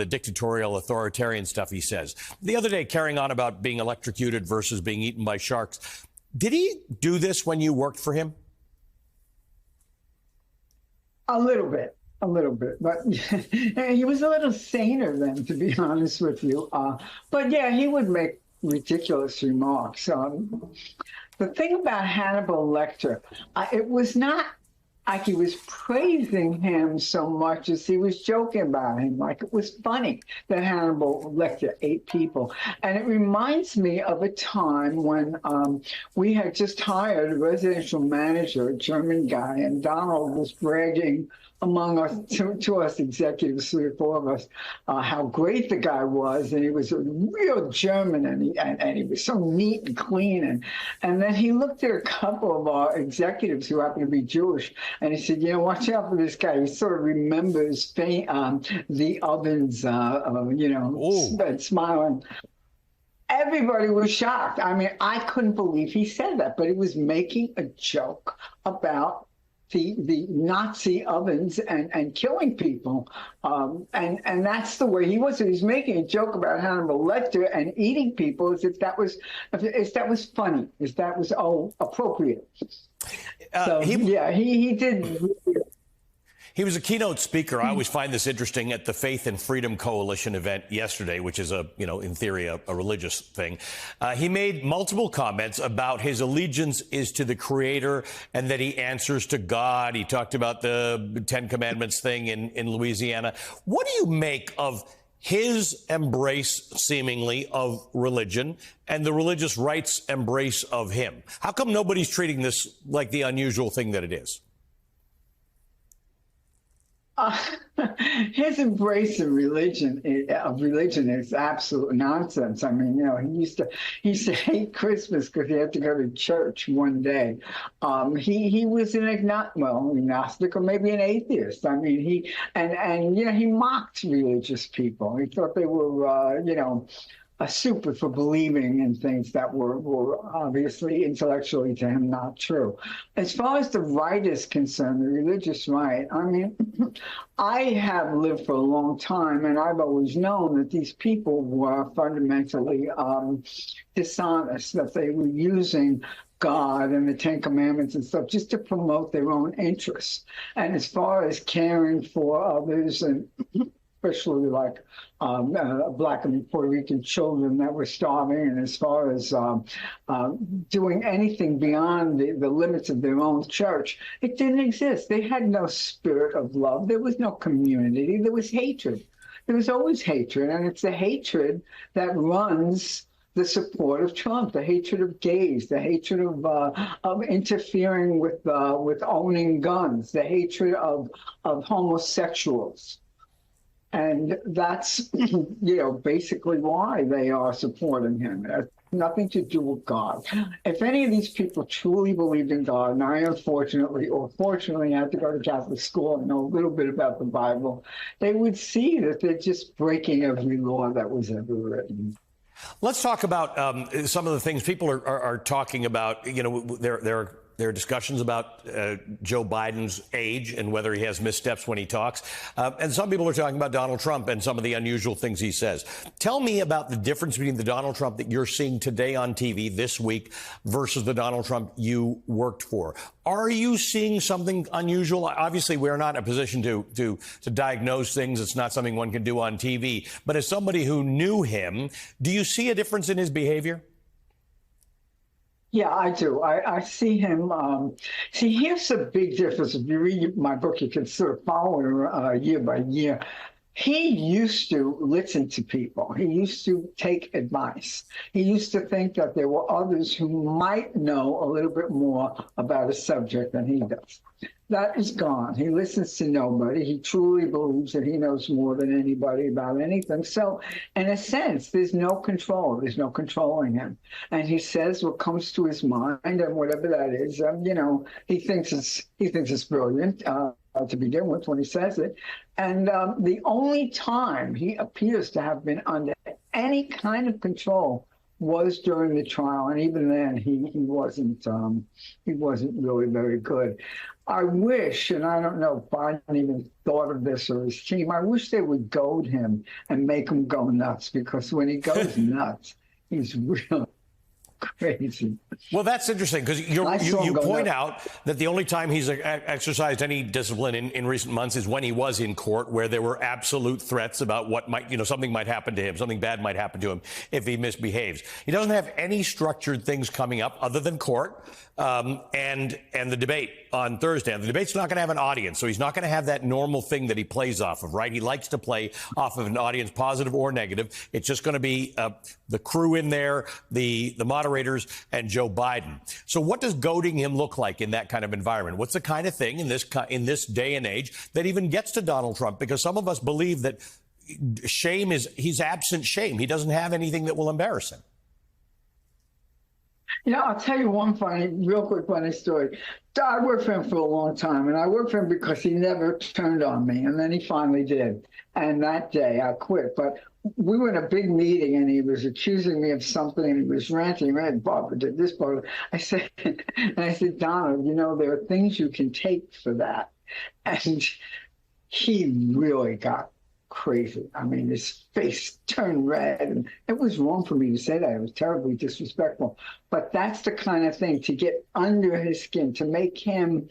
Speaker 1: dictatorial, authoritarian stuff he says. The other day, carrying on about being electrocuted versus being eaten by sharks. Did he do this when you worked for him?
Speaker 18: A little bit. But he was a little saner then, to be honest with you. But yeah, he would make ridiculous remarks. The thing about Hannibal Lecter, it was not like he was praising him so much as he was joking about him. Like, it was funny that Hannibal Lecter ate people. And it reminds me of a time when we had just hired a residential manager, a German guy, and Donald was bragging among us, to us executives, 3 or 4 of us, how great the guy was, and he was a real German, and he was so neat and clean, and then he looked at a couple of our executives who happened to be Jewish, and he said, watch out for this guy. He sort of remembers the ovens, smiling. Everybody was shocked. I mean, I couldn't believe he said that, but he was making a joke about the Nazi ovens and killing people. And that's the way he was. He was making a joke about Hannibal Lecter and eating people as if that was funny, as that was appropriate. He did.
Speaker 1: He was a keynote speaker. I always find this interesting at the Faith and Freedom Coalition event yesterday, which is in theory, a religious thing. He made multiple comments about his allegiance is to the Creator and that he answers to God. He talked about the 10 Commandments thing in Louisiana. What do you make of his embrace, seemingly, of religion and the religious right's embrace of him? How come nobody's treating this like the unusual thing that it is?
Speaker 18: His embrace of religion is absolute nonsense. I mean, he used to hate Christmas because he had to go to church one day. He was an agnostic or maybe an atheist. I mean, he mocked religious people. He thought they were, super for believing in things that were obviously intellectually to him not true. As far as the right is concerned, the religious right, I mean, I have lived for a long time, and I've always known that these people were fundamentally dishonest, that they were using God and the 10 Commandments and stuff just to promote their own interests. And as far as caring for others, and especially like Black and Puerto Rican children that were starving, and as far as doing anything beyond the limits of their own church, it didn't exist. They had no spirit of love. There was no community. There was hatred. There was always hatred, and it's the hatred that runs the support of Trump, the hatred of gays, the hatred of interfering with owning guns, the hatred of homosexuals. And that's, basically why they are supporting him. It has nothing to do with God. If any of these people truly believed in God, and I unfortunately or fortunately had to go to Catholic school and know a little bit about the Bible, they would see that they're just breaking every law that was ever written.
Speaker 1: Let's talk about some of the things people are talking about. There are discussions about Joe Biden's age and whether he has missteps when he talks. And some people are talking about Donald Trump and some of the unusual things he says. Tell me about the difference between the Donald Trump that you're seeing today on TV this week versus the Donald Trump you worked for. Are you seeing something unusual? Obviously, we're not in a position to diagnose things. It's not something one can do on TV. But as somebody who knew him, do you see a difference in his behavior?
Speaker 18: Yeah, I do. I see him. Here's the big difference. If you read my book, you can sort of follow it year by year. He used to listen to people. He used to take advice. He used to think that there were others who might know a little bit more about a subject than he does. That is gone. He listens to nobody. He truly believes that he knows more than anybody about anything. So, in a sense, there's no control. There's no controlling him. And he says what comes to his mind, and whatever that is, he thinks it's brilliant to begin with when he says it. And the only time he appears to have been under any kind of control was during the trial, and even then he wasn't really very good. I wish, and I don't know if Biden even thought of this or his team, I wish they would goad him and make him go nuts, because when he goes nuts, he's real. crazy.
Speaker 1: Well, that's interesting because you point out that the only time he's exercised any discipline in recent months is when he was in court, where there were absolute threats about what might, something might happen to him, something bad might happen to him if he misbehaves. He doesn't have any structured things coming up other than court and the debate on Thursday. And the debate's not going to have an audience, so he's not going to have that normal thing that he plays off of, right? He likes to play off of an audience, positive or negative. It's just going to be the crew in there, the moderators, and Joe Biden. So what does goading him look like in that kind of environment? What's the kind of thing in this day and age that even gets to Donald Trump? Because some of us believe that he's absent shame. He doesn't have anything that will embarrass him.
Speaker 18: I'll tell you one real quick funny story. I worked for him for a long time, and I worked for him because he never turned on me, and then he finally did. And that day I quit. But we were in a big meeting, and he was accusing me of something, and he was ranting, Barbara did this, Barbara. I said, Donald, there are things you can take for that. And he really got crazy. I mean, his face turned red, and it was wrong for me to say that. It was terribly disrespectful. But that's the kind of thing, to get under his skin, to make him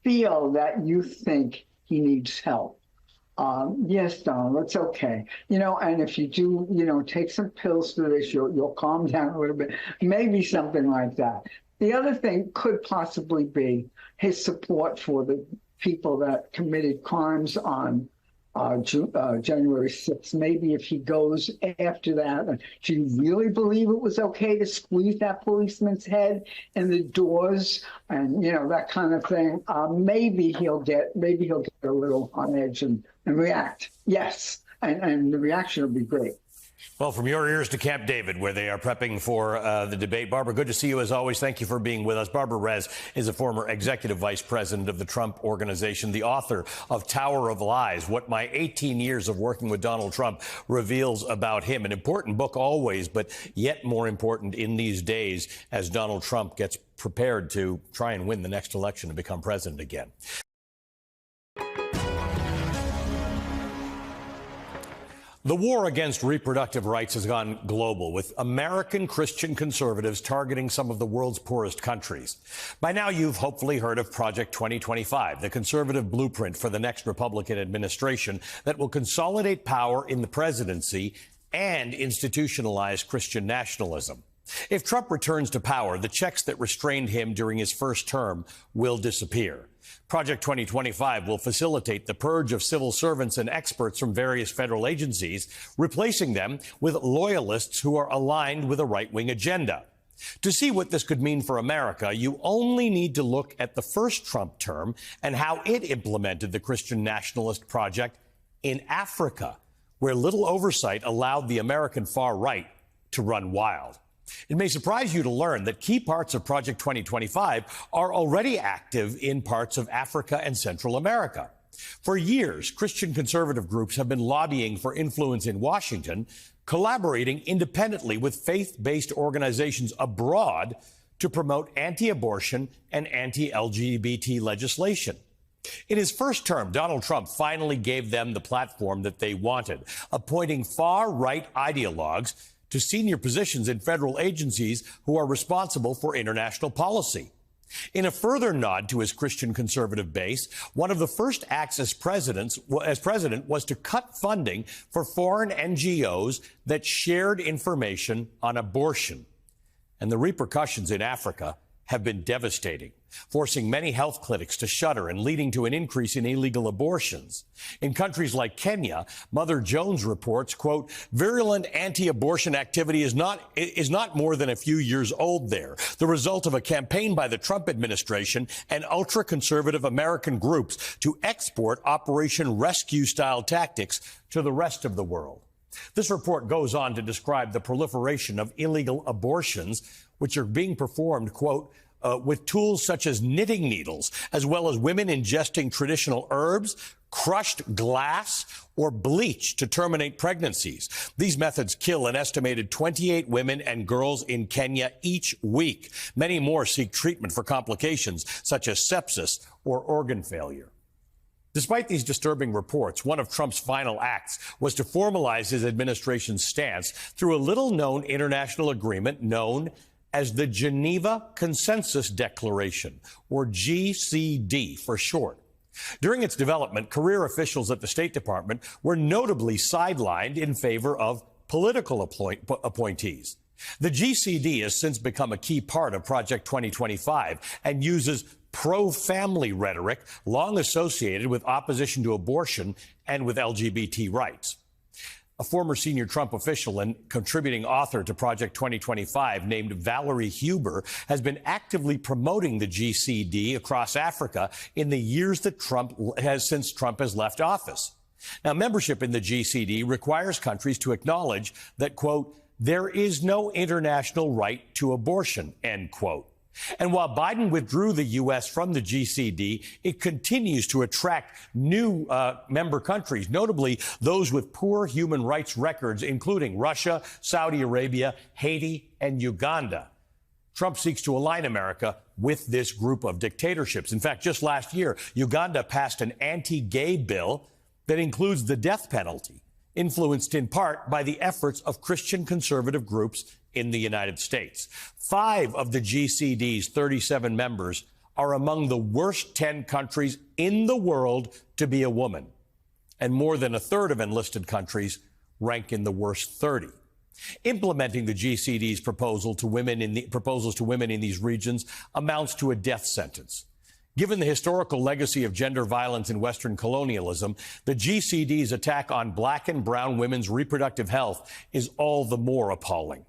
Speaker 18: feel that you think he needs help. Yes, Donald, it's okay. And if you do, take some pills for this, you'll calm down a little bit. Maybe something like that. The other thing could possibly be his support for the people that committed crimes on January 6th. Maybe if he goes after that, do you really believe it was okay to squeeze that policeman's head in the doors and that kind of thing? Maybe he'll get a little on edge and react. Yes, and the reaction will be great.
Speaker 1: Well, from your ears to Camp David, where they are prepping for the debate. Barbara, good to see you as always. Thank you for being with us. Barbara Rez is a former executive vice president of the Trump Organization, the author of Tower of Lies, What My 18 Years of Working with Donald Trump Reveals About Him. An important book always, but yet more important in these days as Donald Trump gets prepared to try and win the next election and become president again. The war against reproductive rights has gone global, with American Christian conservatives targeting some of the world's poorest countries. By now, you've hopefully heard of Project 2025, the conservative blueprint for the next Republican administration that will consolidate power in the presidency and institutionalize Christian nationalism. If Trump returns to power, the checks that restrained him during his first term will disappear. Project 2025 will facilitate the purge of civil servants and experts from various federal agencies, replacing them with loyalists who are aligned with a right-wing agenda. To see what this could mean for America, you only need to look at the first Trump term and how it implemented the Christian nationalist project in Africa, where little oversight allowed the American far right to run wild. It may surprise you to learn that key parts of Project 2025 are already active in parts of Africa and Central America. For years, Christian conservative groups have been lobbying for influence in Washington, collaborating independently with faith-based organizations abroad to promote anti-abortion and anti-LGBT legislation. In his first term, Donald Trump finally gave them the platform that they wanted, appointing far-right ideologues to senior positions in federal agencies who are responsible for international policy. In a further nod to his Christian conservative base, one of the first acts as president was to cut funding for foreign NGOs that shared information on abortion. And the repercussions in Africa have been devastating, forcing many health clinics to shutter and leading to an increase in illegal abortions. In countries like Kenya, Mother Jones reports, quote, virulent anti-abortion activity is not more than a few years old there, the result of a campaign by the Trump administration and ultra-conservative American groups to export Operation Rescue-style tactics to the rest of the world. This report goes on to describe the proliferation of illegal abortions, which are being performed, quote, with tools such as knitting needles, as well as women ingesting traditional herbs, crushed glass, or bleach to terminate pregnancies. These methods kill an estimated 28 women and girls in Kenya each week. Many more seek treatment for complications such as sepsis or organ failure. Despite these disturbing reports, one of Trump's final acts was to formalize his administration's stance through a little-known international agreement known as the Geneva Consensus Declaration, or GCD for short. During its development, career officials at the State Department were notably sidelined in favor of political appointees. The GCD has since become a key part of Project 2025 and uses pro-family rhetoric long associated with opposition to abortion and with LGBT rights. A former senior Trump official and contributing author to Project 2025 named Valerie Huber has been actively promoting the GCD across Africa in the years that since Trump has left office. Now, membership in the GCD requires countries to acknowledge that, quote, there is no international right to abortion, end quote. And while Biden withdrew the U.S. from the GCD, it continues to attract new member countries, notably those with poor human rights records, including Russia, Saudi Arabia, Haiti, and Uganda. Trump seeks to align America with this group of dictatorships. In fact, just last year, Uganda passed an anti-gay bill that includes the death penalty, influenced in part by the efforts of Christian conservative groups in the United States. 5 of the GCD's 37 members are among the worst 10 countries in the world to be a woman, and more than a third of enlisted countries rank in the worst 30. Implementing the GCD's proposals to women in these regions amounts to a death sentence. Given the historical legacy of gender violence in Western colonialism, the GCD's attack on black and brown women's reproductive health is all the more appalling.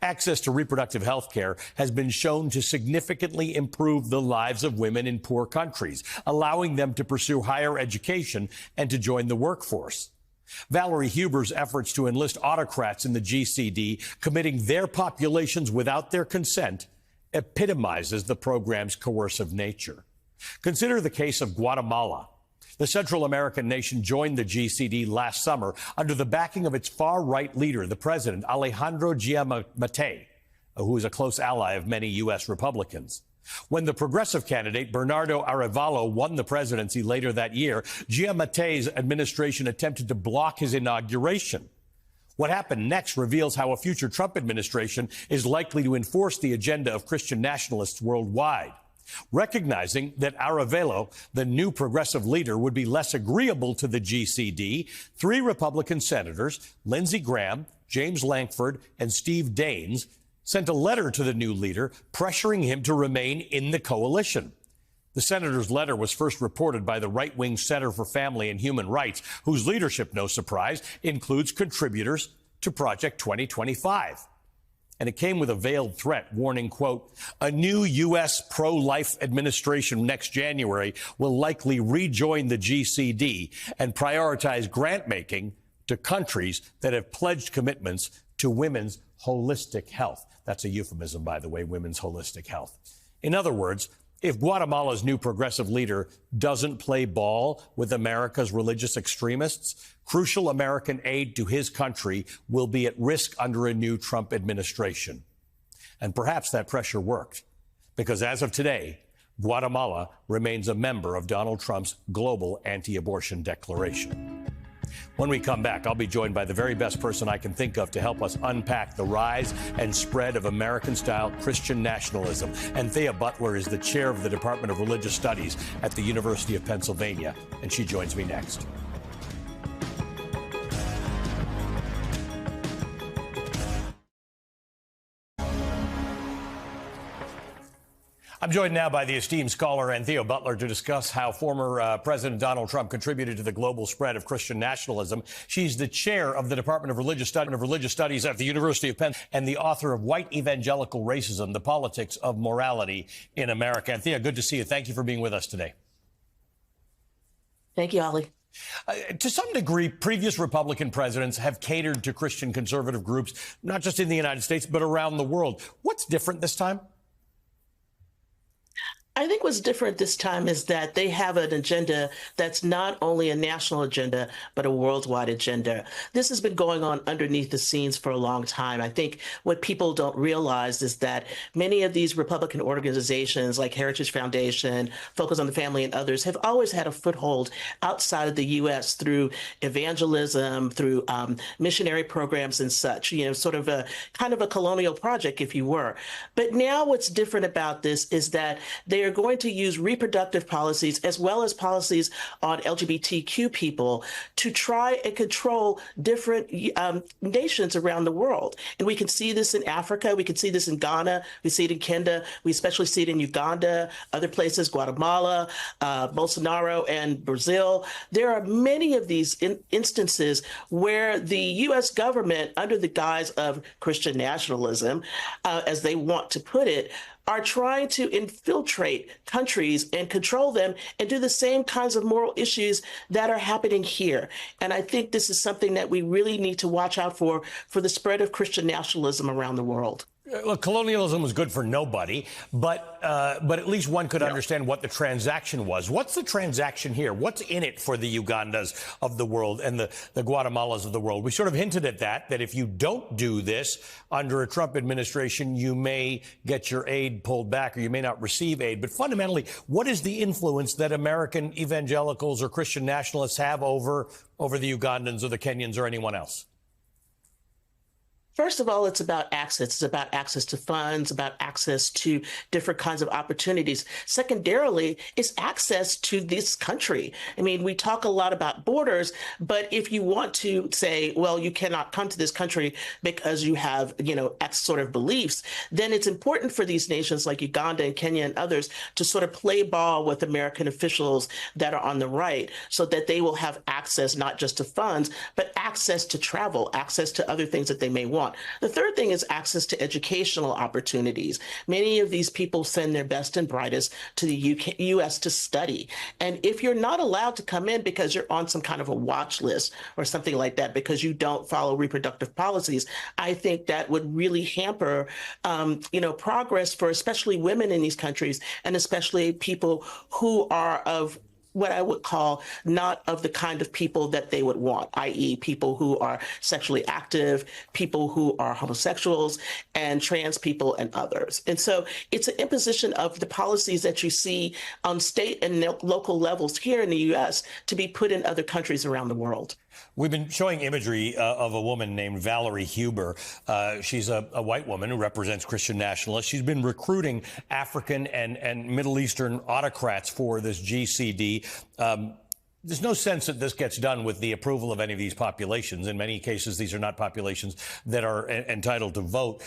Speaker 1: Access to reproductive health care has been shown to significantly improve the lives of women in poor countries, allowing them to pursue higher education and to join the workforce. Valerie Huber's efforts to enlist autocrats in the GCD, committing their populations without their consent, epitomizes the program's coercive nature. Consider the case of Guatemala. The Central American nation joined the GCD last summer under the backing of its far-right leader, the president, Alejandro Giammattei, who is a close ally of many U.S. Republicans. When the progressive candidate, Bernardo Arevalo, won the presidency later that year, Giammattei's administration attempted to block his inauguration. What happened next reveals how a future Trump administration is likely to enforce the agenda of Christian nationalists worldwide. Recognizing that Arevalo, the new progressive leader, would be less agreeable to the GCD, 3 Republican senators, Lindsey Graham, James Lankford, and Steve Daines, sent a letter to the new leader pressuring him to remain in the coalition. The senator's letter was first reported by the right-wing Center for Family and Human Rights, whose leadership, no surprise, includes contributors to Project 2025. And it came with a veiled threat warning, quote, a new U.S. pro-life administration next January will likely rejoin the GCD and prioritize grant-making to countries that have pledged commitments to women's holistic health. That's a euphemism, by the way, women's holistic health. In other words, if Guatemala's new progressive leader doesn't play ball with America's religious extremists, crucial American aid to his country will be at risk under a new Trump administration. And perhaps that pressure worked, because as of today, Guatemala remains a member of Donald Trump's global anti-abortion declaration. When we come back, I'll be joined by the very best person I can think of to help us unpack the rise and spread of American-style Christian nationalism. Anthea Butler is the chair of the Department of Religious Studies at the University of Pennsylvania, and she joins me next. I'm joined now by the esteemed scholar Anthea Butler to discuss how former President Donald Trump contributed to the global spread of Christian nationalism. She's the chair of the Department of Religious Studies at the University of Penn and the author of White Evangelical Racism, The Politics of Morality in America. Anthea, good to see you. Thank you for being with us today.
Speaker 19: Thank you, Ali.
Speaker 1: To some degree, previous Republican presidents have catered to Christian conservative groups, not just in the United States, but around the world. What's different this time?
Speaker 19: I think what's different this time is that they have an agenda that's not only a national agenda, but a worldwide agenda. This has been going on underneath the scenes for a long time. I think what people don't realize is that many of these Republican organizations like Heritage Foundation, Focus on the Family, and others have always had a foothold outside of the U.S. through evangelism, through missionary programs and such, sort of a kind of a colonial project, if you were. But now what's different about this is that they are going to use reproductive policies as well as policies on LGBTQ people to try and control different nations around the world. And we can see this in Africa. We can see this in Ghana. We see it in Kenya. We especially see it in Uganda, other places, Guatemala, Bolsonaro, and Brazil. There are many of these instances where the U.S. government, under the guise of Christian nationalism, as they want to put it, are trying to infiltrate countries and control them and do the same kinds of moral issues that are happening here. And I think this is something that we really need to watch out for the spread of Christian nationalism around the world.
Speaker 1: Look, colonialism was good for nobody, but at least one could understand what the transaction was. What's the transaction here? What's in it for the Ugandas of the world and the Guatemalas of the world? We sort of hinted at that if you don't do this under a Trump administration, you may get your aid pulled back or you may not receive aid. But fundamentally, what is the influence that American evangelicals or Christian nationalists have over the Ugandans or the Kenyans or anyone else?
Speaker 19: First of all, it's about access. It's about access to funds, about access to different kinds of opportunities. Secondarily, it's access to this country. I mean, we talk a lot about borders, but if you want to say, well, you cannot come to this country because you have, X sort of beliefs, then it's important for these nations like Uganda and Kenya and others to sort of play ball with American officials that are on the right so that they will have access not just to funds, but access to travel, access to other things that they may want. The third thing is access to educational opportunities. Many of these people send their best and brightest to the U.S. to study. And if you're not allowed to come in because you're on some kind of a watch list or something like that because you don't follow reproductive policies, I think that would really hamper, progress for especially women in these countries and especially people who are of what I would call not of the kind of people that they would want, i.e. people who are sexually active, people who are homosexuals, and trans people and others. And so it's an imposition of the policies that you see on state and local levels here in the U.S. to be put in other countries around the world.
Speaker 1: We've been showing imagery of a woman named Valerie Huber. She's a white woman who represents Christian nationalists. She's been recruiting African and Middle Eastern autocrats for this GCD. There's no sense that this gets done with the approval of any of these populations. In many cases, these are not populations that are entitled to vote.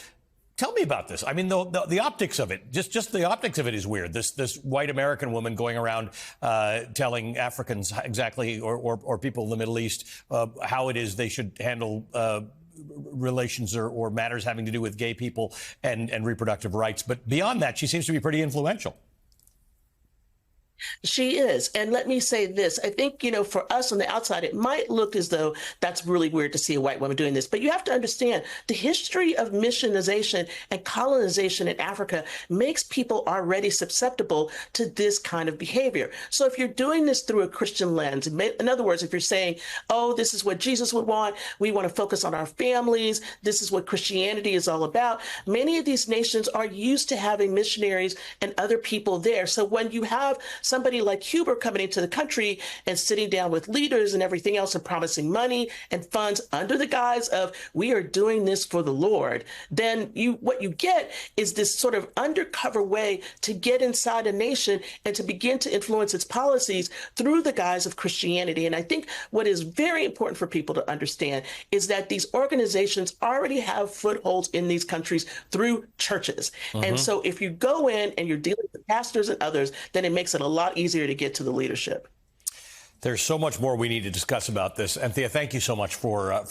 Speaker 1: Tell me about this. I mean, the optics of it, just the optics of it is weird. This white American woman going around telling Africans exactly, or people in the Middle East, how it is they should handle relations or matters having to do with gay people and reproductive rights. But beyond that, she seems to be pretty influential.
Speaker 19: She is. And let me say this. I think, for us on the outside, it might look as though that's really weird to see a white woman doing this. But you have to understand the history of missionization and colonization in Africa makes people already susceptible to this kind of behavior. So if you're doing this through a Christian lens, in other words, if you're saying, oh, this is what Jesus would want, we want to focus on our families, this is what Christianity is all about, many of these nations are used to having missionaries and other people there. So when you have somebody like Huber coming into the country and sitting down with leaders and everything else and promising money and funds under the guise of we are doing this for the Lord, then what you get is this sort of undercover way to get inside a nation and to begin to influence its policies through the guise of Christianity. And I think what is very important for people to understand is that these organizations already have footholds in these countries through churches. And so if you go in and you're dealing with pastors and others, then it makes it a lot easier to get to the leadership.
Speaker 1: There's so much more we need to discuss about this. Anthea, thank you so much for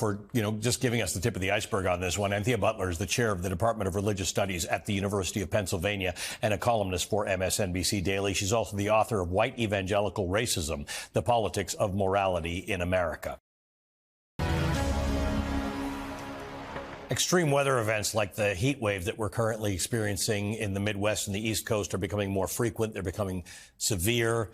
Speaker 1: just giving us the tip of the iceberg on this one. Anthea Butler is the chair of the Department of Religious Studies at the University of Pennsylvania and a columnist for MSNBC Daily. She's also the author of White Evangelical Racism, The Politics of Morality in America. Extreme weather events like the heat wave that we're currently experiencing in the Midwest and the East Coast are becoming more frequent. They're becoming severe.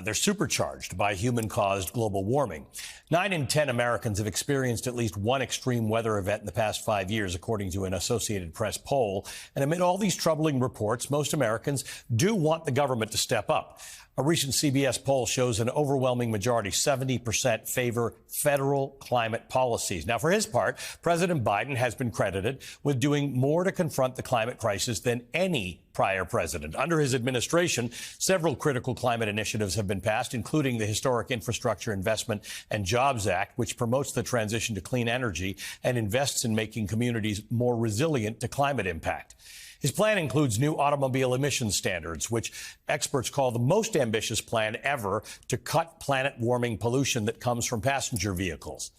Speaker 1: They're supercharged by human-caused global warming. 9 in 10 Americans have experienced at least one extreme weather event in the past 5 years, according to an Associated Press poll. And amid all these troubling reports, most Americans do want the government to step up. A recent CBS poll shows an overwhelming majority, 70%, favor federal climate policies. Now, for his part, President Biden has been credited with doing more to confront the climate crisis than any prior president. Under his administration, several critical climate initiatives have been passed, including the historic Infrastructure Investment and Jobs Act, which promotes the transition to clean energy and invests in making communities more resilient to climate impact. His plan includes new automobile emissions standards, which experts call the most ambitious plan ever to cut planet-warming pollution that comes from passenger vehicles.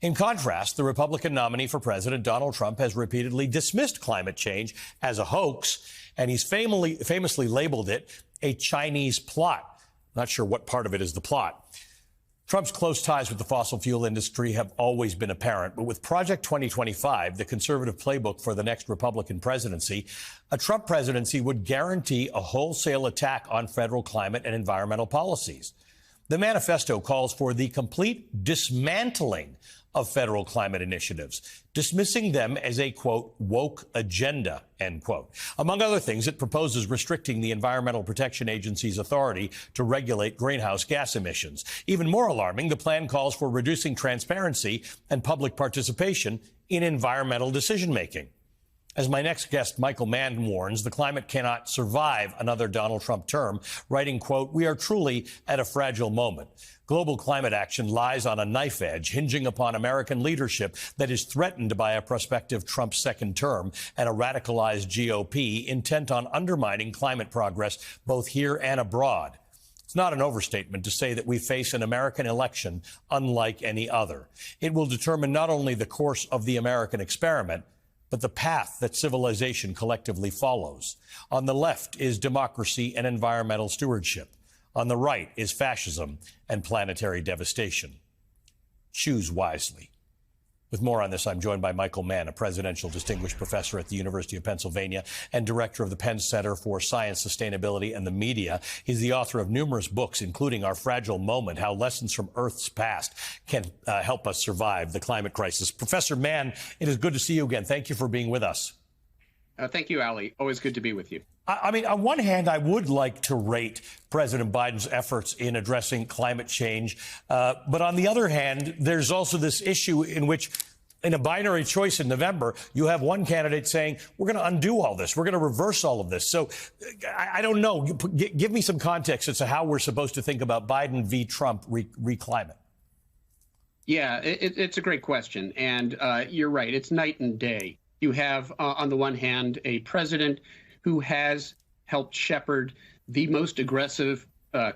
Speaker 1: In contrast, the Republican nominee for president, Donald Trump, has repeatedly dismissed climate change as a hoax, and he's famously labeled it a Chinese plot. Not sure what part of it is the plot. Trump's close ties with the fossil fuel industry have always been apparent, but with Project 2025, the conservative playbook for the next Republican presidency, a Trump presidency would guarantee a wholesale attack on federal climate and environmental policies. The manifesto calls for the complete dismantling of federal climate initiatives, dismissing them as a, quote, woke agenda, end quote. Among other things, it proposes restricting the Environmental Protection Agency's authority to regulate greenhouse gas emissions. Even more alarming, the plan calls for reducing transparency and public participation in environmental decision-making. As my next guest, Michael Mann, warns, the climate cannot survive another Donald Trump term, writing, quote, "We are truly at a fragile moment. Global climate action lies on a knife edge, hinging upon American leadership that is threatened by a prospective Trump second term and a radicalized GOP intent on undermining climate progress both here and abroad." It's not an overstatement to say that we face an American election unlike any other. It will determine not only the course of the American experiment, but the path that civilization collectively follows. On the left is democracy and environmental stewardship. On the right is fascism and planetary devastation. Choose wisely. With more on this, I'm joined by Michael Mann, a presidential distinguished professor at the University of Pennsylvania and director of the Penn Center for Science, Sustainability, and the Media. He's the author of numerous books, including Our Fragile Moment, How Lessons from Earth's Past Can Help Us Survive the Climate Crisis. Professor Mann, it is good to see you again. Thank you for being with us.
Speaker 20: Thank you, Ali. Always good to be with you.
Speaker 1: I mean, on one hand, I would like to rate President Biden's efforts in addressing climate change. But on the other hand, there's also this issue in which, in a binary choice in November, you have one candidate saying, we're going to undo all this. We're going to reverse all of this. So I don't know. Give me some context as to how we're supposed to think about Biden v. Trump re-climate.
Speaker 20: Yeah, it's a great question. And you're right. It's night and day. You have, on the one hand, a president who has helped shepherd the most aggressive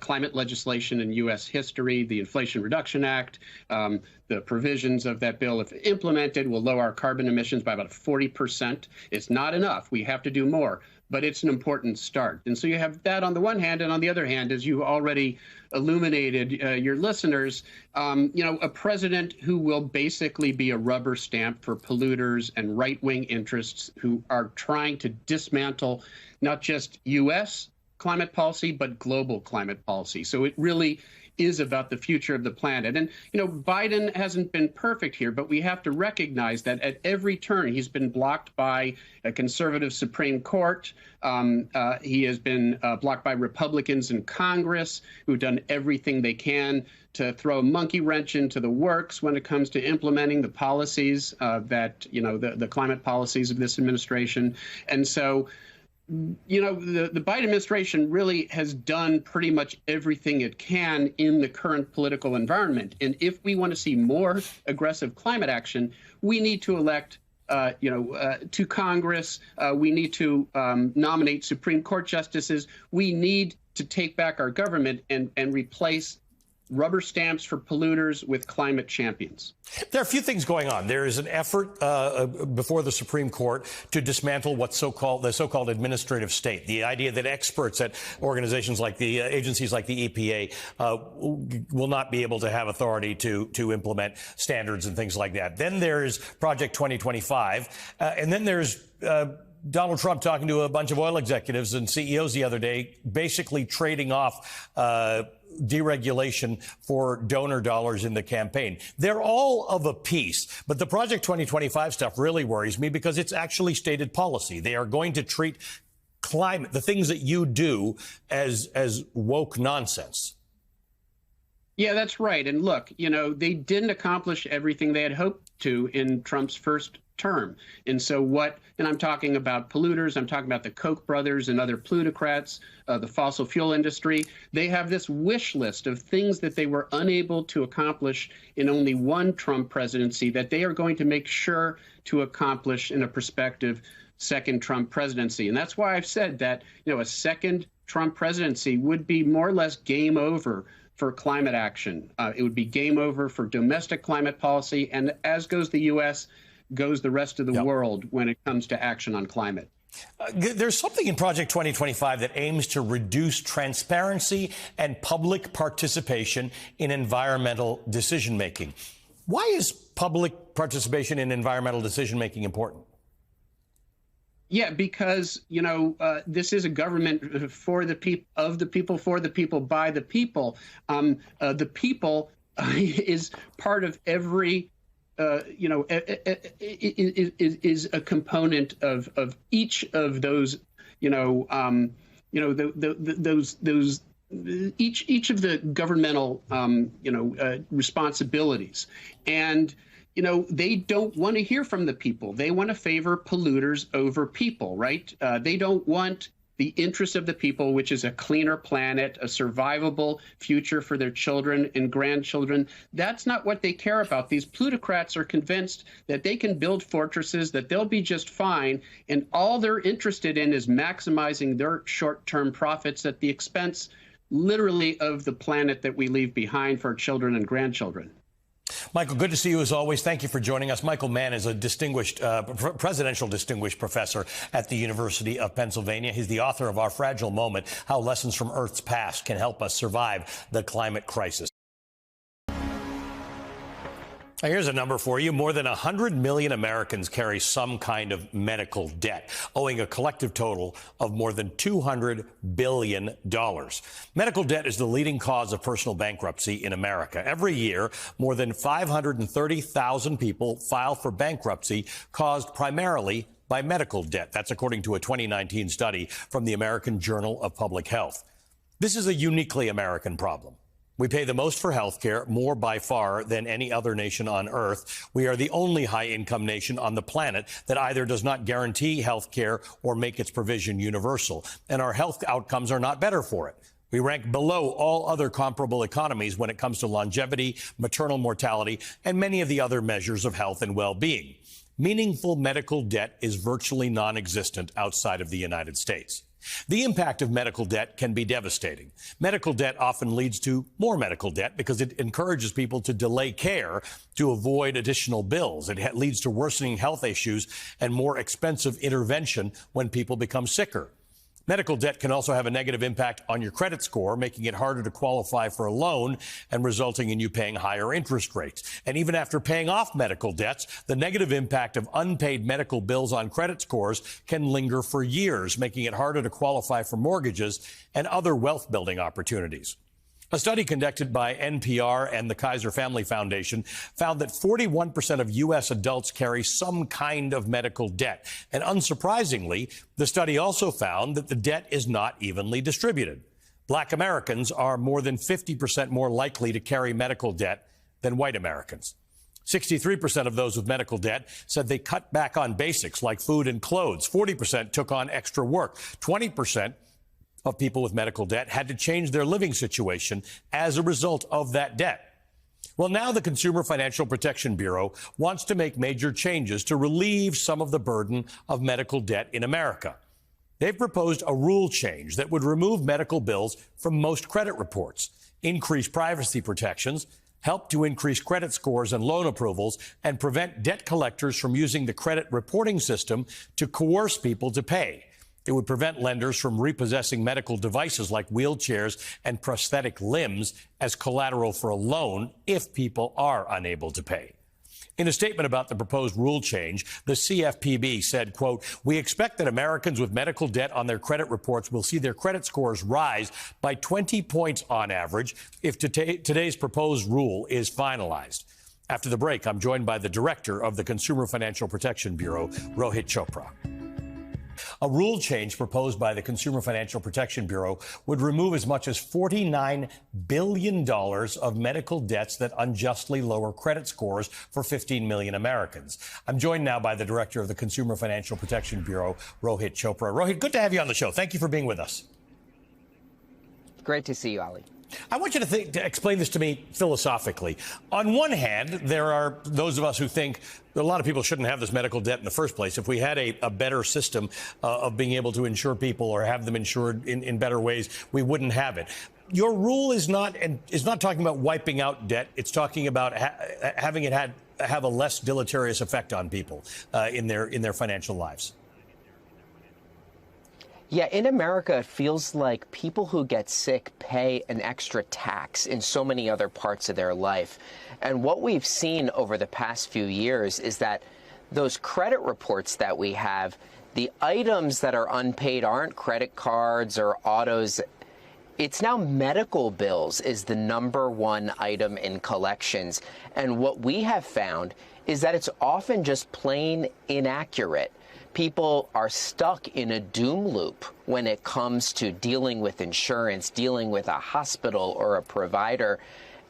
Speaker 20: climate legislation in U.S. history, the Inflation Reduction Act. The provisions of that bill, if implemented, will lower our carbon emissions by about 40%. It's not enough. We have to do more, but it's an important start. And so you have that on the one hand, and on the other hand, as you already illuminated your listeners, a president who will basically be a rubber stamp for polluters and right-wing interests who are trying to dismantle not just U.S. climate policy, but global climate policy. So it really is about the future of the planet. And, Biden hasn't been perfect here, but we have to recognize that at every turn, he's been blocked by a conservative Supreme Court. He has been blocked by Republicans in Congress who've done everything they can to throw a monkey wrench into the works when it comes to implementing the policies the climate policies of this administration. And so, the Biden administration really has done pretty much everything it can in the current political environment. And if we want to see more aggressive climate action, we need to elect, to Congress. We need to nominate Supreme Court justices. We need to take back our government and replace rubber stamps for polluters with climate champions.
Speaker 1: There are a few things going on. There is an effort before the Supreme Court to dismantle what's the so-called administrative state. The idea that experts at organizations like the agencies like the EPA will not be able to have authority to implement standards and things like that. Then there's Project 2025, and then there's Donald Trump talking to a bunch of oil executives and CEOs the other day, basically trading off deregulation for donor dollars in the campaign. They're all of a piece, but the Project 2025 stuff really worries me because it's actually stated policy. They are going to treat climate, the things that you do, as woke nonsense.
Speaker 20: Yeah, that's right. And look, they didn't accomplish everything they had hoped to in Trump's first term. And so and I'm talking about polluters, I'm talking about the Koch brothers and other plutocrats, the fossil fuel industry. They have this wish list of things that they were unable to accomplish in only one Trump presidency that they are going to make sure to accomplish in a prospective second Trump presidency. And that's why I've said that, a second Trump presidency would be more or less game over for climate action. It would be game over for domestic climate policy, and as goes the U.S., goes the rest of the world when it comes to action on climate.
Speaker 1: There's something in Project 2025 that aims to reduce transparency and public participation in environmental decision-making. Why is public participation in environmental decision-making important?
Speaker 20: Yeah, because, this is a government for the people, of the people, for the people, by the people. The people is part of every is a component of each of those, each of the governmental, responsibilities. And, they don't want to hear from the people. They want to favor polluters over people, right? They don't want the interests of the people, which is a cleaner planet, a survivable future for their children and grandchildren. That's not what they care about. These plutocrats are convinced that they can build fortresses, that they'll be just fine, and all they're interested in is maximizing their short-term profits at the expense, literally, of the planet that we leave behind for our children and grandchildren.
Speaker 1: Michael, good to see you as always. Thank you for joining us. Michael Mann is a distinguished, presidential distinguished professor at the University of Pennsylvania. He's the author of Our Fragile Moment, How Lessons from Earth's Past Can Help Us Survive the Climate Crisis. Here's a number for you. More than 100 million Americans carry some kind of medical debt, owing a collective total of more than $200 billion. Medical debt is the leading cause of personal bankruptcy in America. Every year, more than 530,000 people file for bankruptcy caused primarily by medical debt. That's according to a 2019 study from the American Journal of Public Health. This is a uniquely American problem. We pay the most for health care, more by far than any other nation on earth. We are the only high-income nation on the planet that either does not guarantee health care or make its provision universal. And our health outcomes are not better for it. We rank below all other comparable economies when it comes to longevity, maternal mortality, and many of the other measures of health and well-being. Meaningful medical debt is virtually non-existent outside of the United States. The impact of medical debt can be devastating. Medical debt often leads to more medical debt because it encourages people to delay care to avoid additional bills. It leads to worsening health issues and more expensive intervention when people become sicker. Medical debt can also have a negative impact on your credit score, making it harder to qualify for a loan and resulting in you paying higher interest rates. And even after paying off medical debts, the negative impact of unpaid medical bills on credit scores can linger for years, making it harder to qualify for mortgages and other wealth-building opportunities. A study conducted by NPR and the Kaiser Family Foundation found that 41% of U.S. adults carry some kind of medical debt. And unsurprisingly, the study also found that the debt is not evenly distributed. Black Americans are more than 50% more likely to carry medical debt than white Americans. 63% of those with medical debt said they cut back on basics like food and clothes. 40% took on extra work. 20% of people with medical debt had to change their living situation as a result of that debt. Well, now the Consumer Financial Protection Bureau wants to make major changes to relieve some of the burden of medical debt in America. They've proposed a rule change that would remove medical bills from most credit reports. increase privacy protections, help to increase credit scores and loan approvals, and prevent debt collectors from using the credit reporting system to coerce people to pay. It would prevent lenders from repossessing medical devices like wheelchairs and prosthetic limbs as collateral for a loan if people are unable to pay. In a statement about the proposed rule change, the CFPB said, quote, "We expect that Americans with medical debt on their credit reports will see their credit scores rise by 20 points on average if today's proposed rule is finalized." After the break, I'm joined by the director of the Consumer Financial Protection Bureau, Rohit Chopra. A rule change proposed by the Consumer Financial Protection Bureau would remove as much as $49 billion of medical debts that unjustly lower credit scores for 15 million Americans. I'm joined now by the director of the Consumer Financial Protection Bureau, Rohit Chopra. Rohit, good to have you on the show. Thank you for being with us.
Speaker 21: Great to see you, Ali.
Speaker 1: I want you to explain this to me philosophically. On one hand, there are those of us who think that a lot of people shouldn't have this medical debt in the first place. If we had a better system of being able to insure people or have them insured in better ways, we wouldn't have it. Your rule is not talking about wiping out debt. It's talking about having it have a less deleterious effect on people in their financial lives.
Speaker 21: Yeah, in America, it feels like people who get sick pay an extra tax in so many other parts of their life. And what we've seen over the past few years is that those credit reports that we have, the items that are unpaid aren't credit cards or autos. It's now medical bills is the #1 item in collections. And what we have found is that it's often just plain inaccurate. People are stuck in a doom loop when it comes to dealing with insurance, dealing with a hospital or a provider.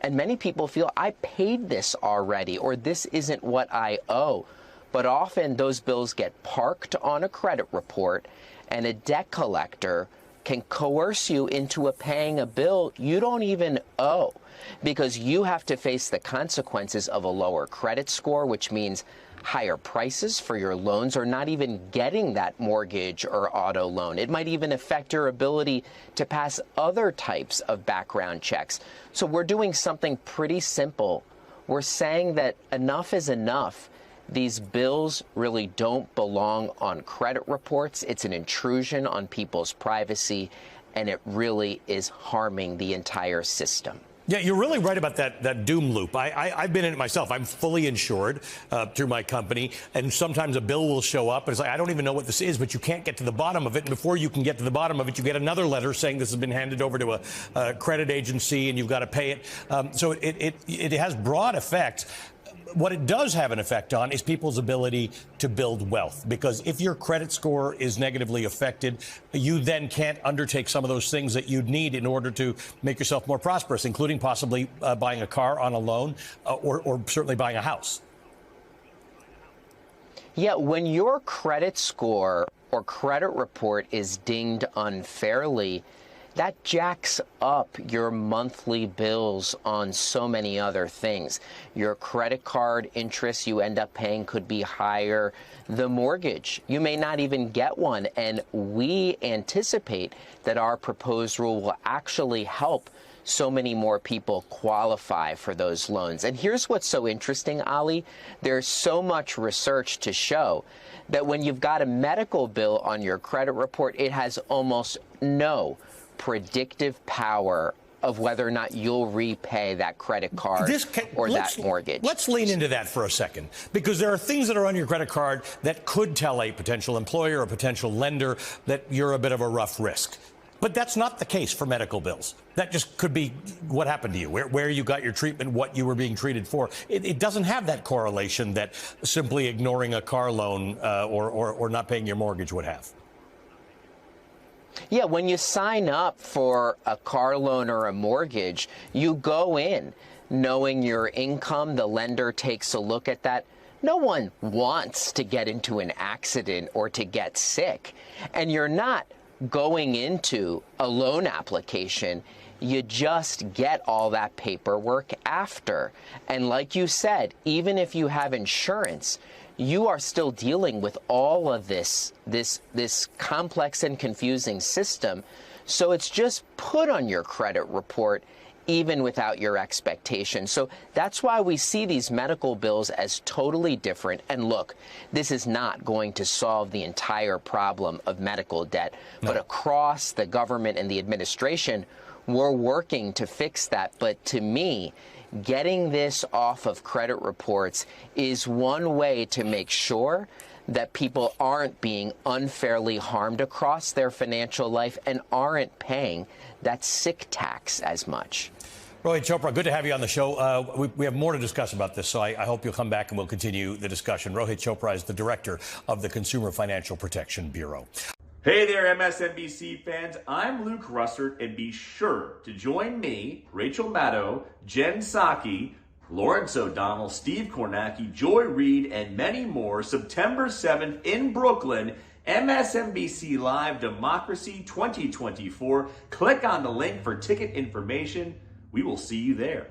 Speaker 21: And many people feel, I paid this already, or this isn't what I owe. But often those bills get parked on a credit report, and a debt collector can coerce you into paying a bill you don't even owe, because you have to face the consequences of a lower credit score, which means higher prices for your loans or not even getting that mortgage or auto loan. It might even affect your ability to pass other types of background checks. So we're doing something pretty simple. We're saying that enough is enough. These bills really don't belong on credit reports. It's an intrusion on people's privacy, and it really is harming the entire system.
Speaker 1: Yeah, you're really right about that doom loop. I've been in it myself. I'm fully insured through my company, and sometimes a bill will show up, and it's like, I don't even know what this is, but you can't get to the bottom of it. And before you can get to the bottom of it, you get another letter saying this has been handed over to a credit agency, and you've got to pay it. So it has broad effect. What it does have an effect on is people's ability to build wealth, because if your credit score is negatively affected, you then can't undertake some of those things that you'd need in order to make yourself more prosperous, including possibly buying a car on a loan or certainly buying a house.
Speaker 21: Yeah, when your credit score or credit report is dinged unfairly, that jacks up your monthly bills on so many other things. Your credit card interest you end up paying could be higher. The mortgage, you may not even get one. And we anticipate that our proposed rule will actually help so many more people qualify for those loans. And here's what's so interesting, Ali. There's so much research to show that when you've got a medical bill on your credit report, it has almost no predictive power of whether or not you'll repay that credit card or that mortgage.
Speaker 1: Let's lean into that for a second, because there are things that are on your credit card that could tell a potential employer or a potential lender that you're a bit of a rough risk. But that's not the case for medical bills. That just could be what happened to you, where you got your treatment, what you were being treated for. It doesn't have that correlation that simply ignoring a car loan or not paying your mortgage would have.
Speaker 21: Yeah, when you sign up for a car loan or a mortgage, you go in knowing your income. The lender takes a look at that. No one wants to get into an accident or to get sick. And you're not going into a loan application. You just get all that paperwork after. And like you said, even if you have insurance, you are still dealing with all of this complex and confusing system. So it's just put on your credit report even without your expectation. So that's why we see these medical bills as totally different. And look, this is not going to solve the entire problem of medical debt, but across the government and the administration, we're working to fix that. But to me, getting this off of credit reports is one way to make sure that people aren't being unfairly harmed across their financial life and aren't paying that sick tax as much.
Speaker 1: Rohit Chopra, good to have you on the show. We have more to discuss about this, so I hope you'll come back and we'll continue the discussion. Rohit Chopra is the director of the Consumer Financial Protection Bureau.
Speaker 2: Hey there, MSNBC fans. I'm Luke Russert, and be sure to join me, Rachel Maddow, Jen Psaki, Lawrence O'Donnell, Steve Kornacki, Joy Reid, and many more September 7th in Brooklyn, MSNBC Live Democracy 2024. Click on the link for ticket information. We will see you there.